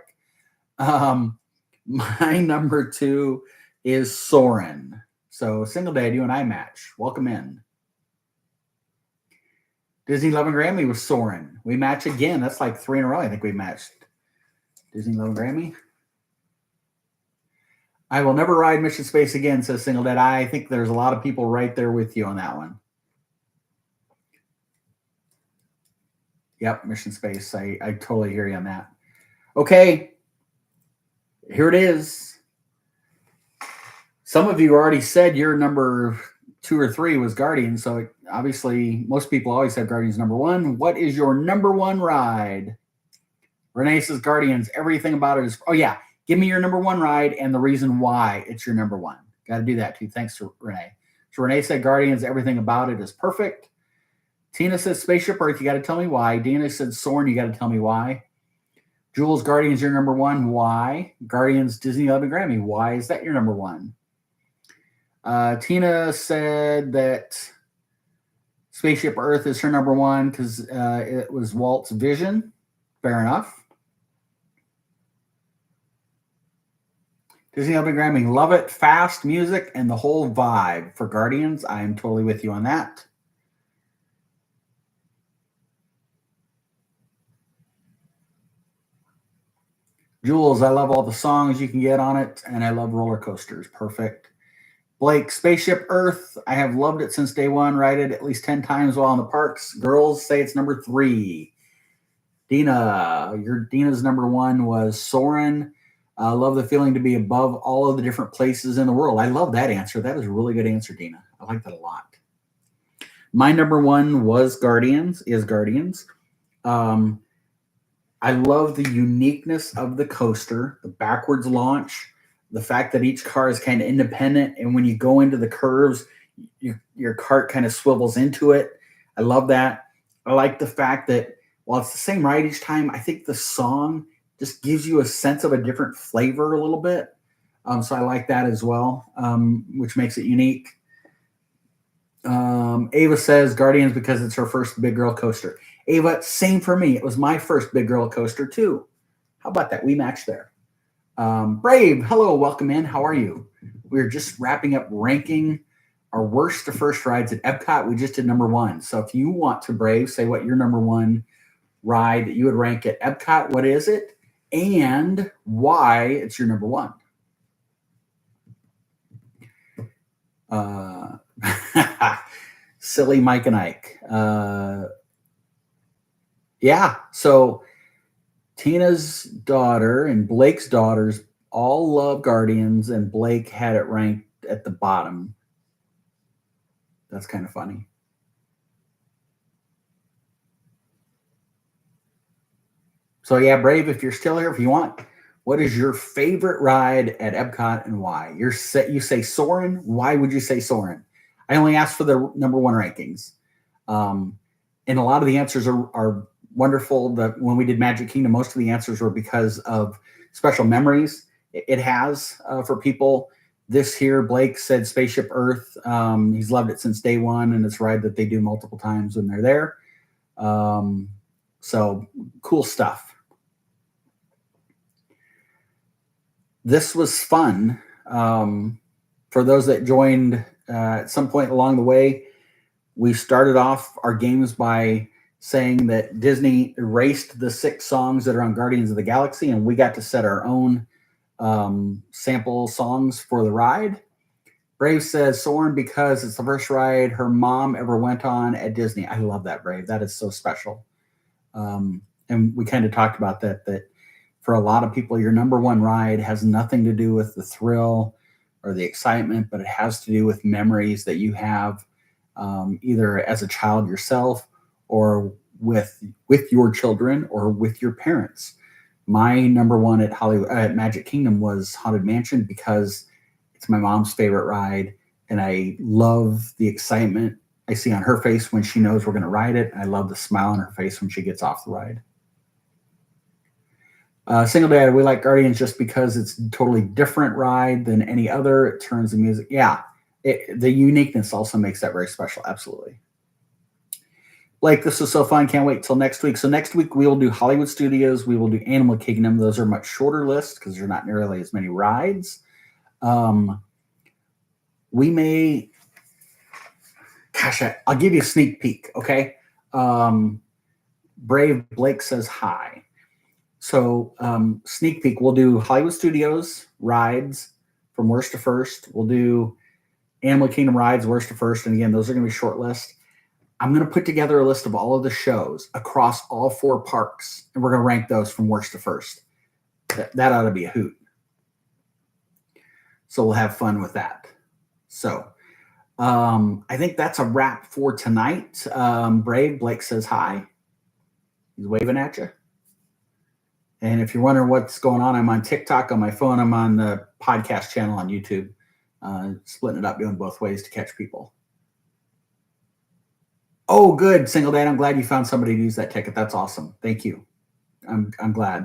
My number 2 is Soren. So, Single Dad, you and I match. Welcome in. Disney Love and Grammy was Soren. We match again. That's like 3 in a row. I think we matched. Disney Love and Grammy. I will never ride Mission Space again, says Single Dad. I think there's a lot of people right there with you on that one. Yep, Mission Space. I totally hear you on that. Okay, here it is. Some of you already said your number 2 or 3 was Guardians, so obviously most people always have Guardians number 1. What is your number 1 ride? Renee says Guardians. Everything about it is, oh yeah, give me your number 1 ride and the reason why it's your number 1. Got to do that too. Thanks to Renee. So Renee said Guardians. Everything about it is perfect. Tina says Spaceship Earth. You got to tell me why. Dina said Soren. You got to tell me why. Jules, Guardians, your number 1. Why? Guardians, Disney Love and Grammy. Why is that your number 1? Tina said that Spaceship Earth is her number 1 because it was Walt's vision. Fair enough. Disney Love and Grammy, love it. Fast music and the whole vibe for Guardians. I am totally with you on that. Jules, I love all the songs you can get on it, and I love roller coasters. Perfect. Blake, Spaceship Earth. I have loved it since day 1. Ride it at least 10 times while in the parks. Girls say it's number 3. Dina, Dina's number 1 was Soren. I love the feeling to be above all of the different places in the world. I love that answer. That is a really good answer, Dina. I like that a lot. My number 1 was Guardians, is Guardians. I love the uniqueness of the coaster, the backwards launch, the fact that each car is kind of independent. And when you go into the curves, your cart kind of swivels into it. I love that. I like the fact that while it's the same ride each time, I think the song just gives you a sense of a different flavor a little bit. So I like that as well, which makes it unique. Ava says Guardians because it's her first big girl coaster. Ava, same for me. It was my first big girl coaster too. How about that? We matched there. Brave, hello, welcome in. How are you? We're just wrapping up ranking our worst to first rides at Epcot. We just did number 1. So if you want to, Brave, say what your number 1 ride that you would rank at Epcot, what is it? And why it's your number 1. Silly Mike and Ike. Yeah, so Tina's daughter and Blake's daughters all love Guardians, and Blake had it ranked at the bottom. That's kind of funny. So yeah, Brave, if you're still here, if you want, what is your favorite ride at Epcot and why? You say Soren. Why would you say Soren? I only asked for the number 1 rankings. And a lot of the answers are wonderful. When we did Magic Kingdom, most of the answers were because of special memories it has for people. This here, Blake said Spaceship Earth. He's loved it since day one, and it's a ride that they do multiple times when they're there. So cool stuff. This was fun. For those that joined at some point along the way, we started off our games by saying that Disney erased the 6 songs that are on Guardians of the Galaxy, and we got to set our own sample songs for the ride. Brave says Soarin' because it's the first ride her mom ever went on at Disney. I love that, Brave. That is so special. And we kind of talked about that for a lot of people, your number one ride has nothing to do with the thrill or the excitement, but it has to do with memories that you have either as a child yourself or with your children or with your parents. My number one at Magic Kingdom was Haunted Mansion because it's my mom's favorite ride, and I love the excitement I see on her face when she knows we're going to ride it. I love the smile on her face when she gets off the ride. Single Dad, we like Guardians just because it's a totally different ride than any other. It turns the music. Yeah, the uniqueness also makes that very special. Absolutely. Blake, this was so fun. Can't wait till next week. So next week we will do Hollywood Studios. We will do Animal Kingdom. Those are much shorter lists because there's not nearly as many rides. We may, gosh, I'll give you a sneak peek. Okay. Brave Blake says hi. So sneak peek, we'll do Hollywood Studios rides from worst to first. We'll do Animal Kingdom rides worst to first. And again, those are going to be short lists. I'm going to put together a list of all of the shows across all 4 parks, and we're going to rank those from worst to first. That ought to be a hoot. So we'll have fun with that. So I think that's a wrap for tonight. Brave Blake says hi. He's waving at you. And if you're wondering what's going on, I'm on TikTok on my phone. I'm on the podcast channel on YouTube, splitting it up, doing both ways to catch people. Oh, good, Single Dad. I'm glad you found somebody to use that ticket. That's awesome. Thank you. I'm glad.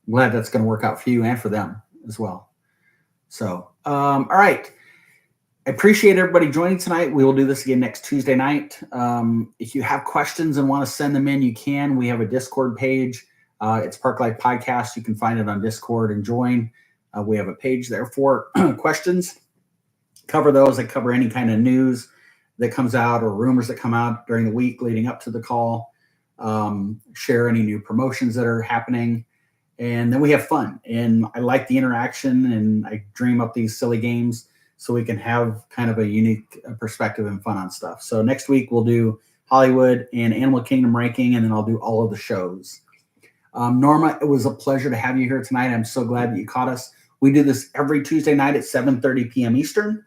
I'm glad that's going to work out for you and for them as well. So, all right. I appreciate everybody joining tonight. We will do this again next Tuesday night. If you have questions and want to send them in, you can. We have a Discord page. It's Park Life Podcast. You can find it on Discord and join. We have a page there for questions. Cover those. I cover any kind of news that comes out or rumors that come out during the week leading up to the call. Share any new promotions that are happening. And then we have fun. And I like the interaction, and I dream up these silly games so we can have kind of a unique perspective and fun on stuff. So next week we'll do Hollywood and Animal Kingdom ranking, and then I'll do all of the shows. Norma, it was a pleasure to have you here tonight. I'm so glad that you caught us. We do this every Tuesday night at 7:30 p.m. Eastern.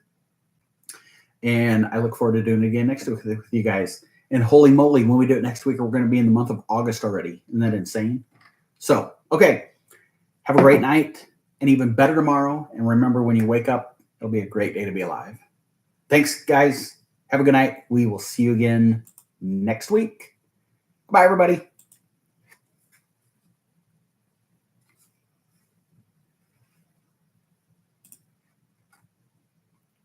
And I look forward to doing it again next week with you guys. And holy moly, when we do it next week, we're going to be in the month of August already. Isn't that insane? So, okay. Have a great night and even better tomorrow. And remember, when you wake up, it'll be a great day to be alive. Thanks, guys. Have a good night. We will see you again next week. Bye, everybody.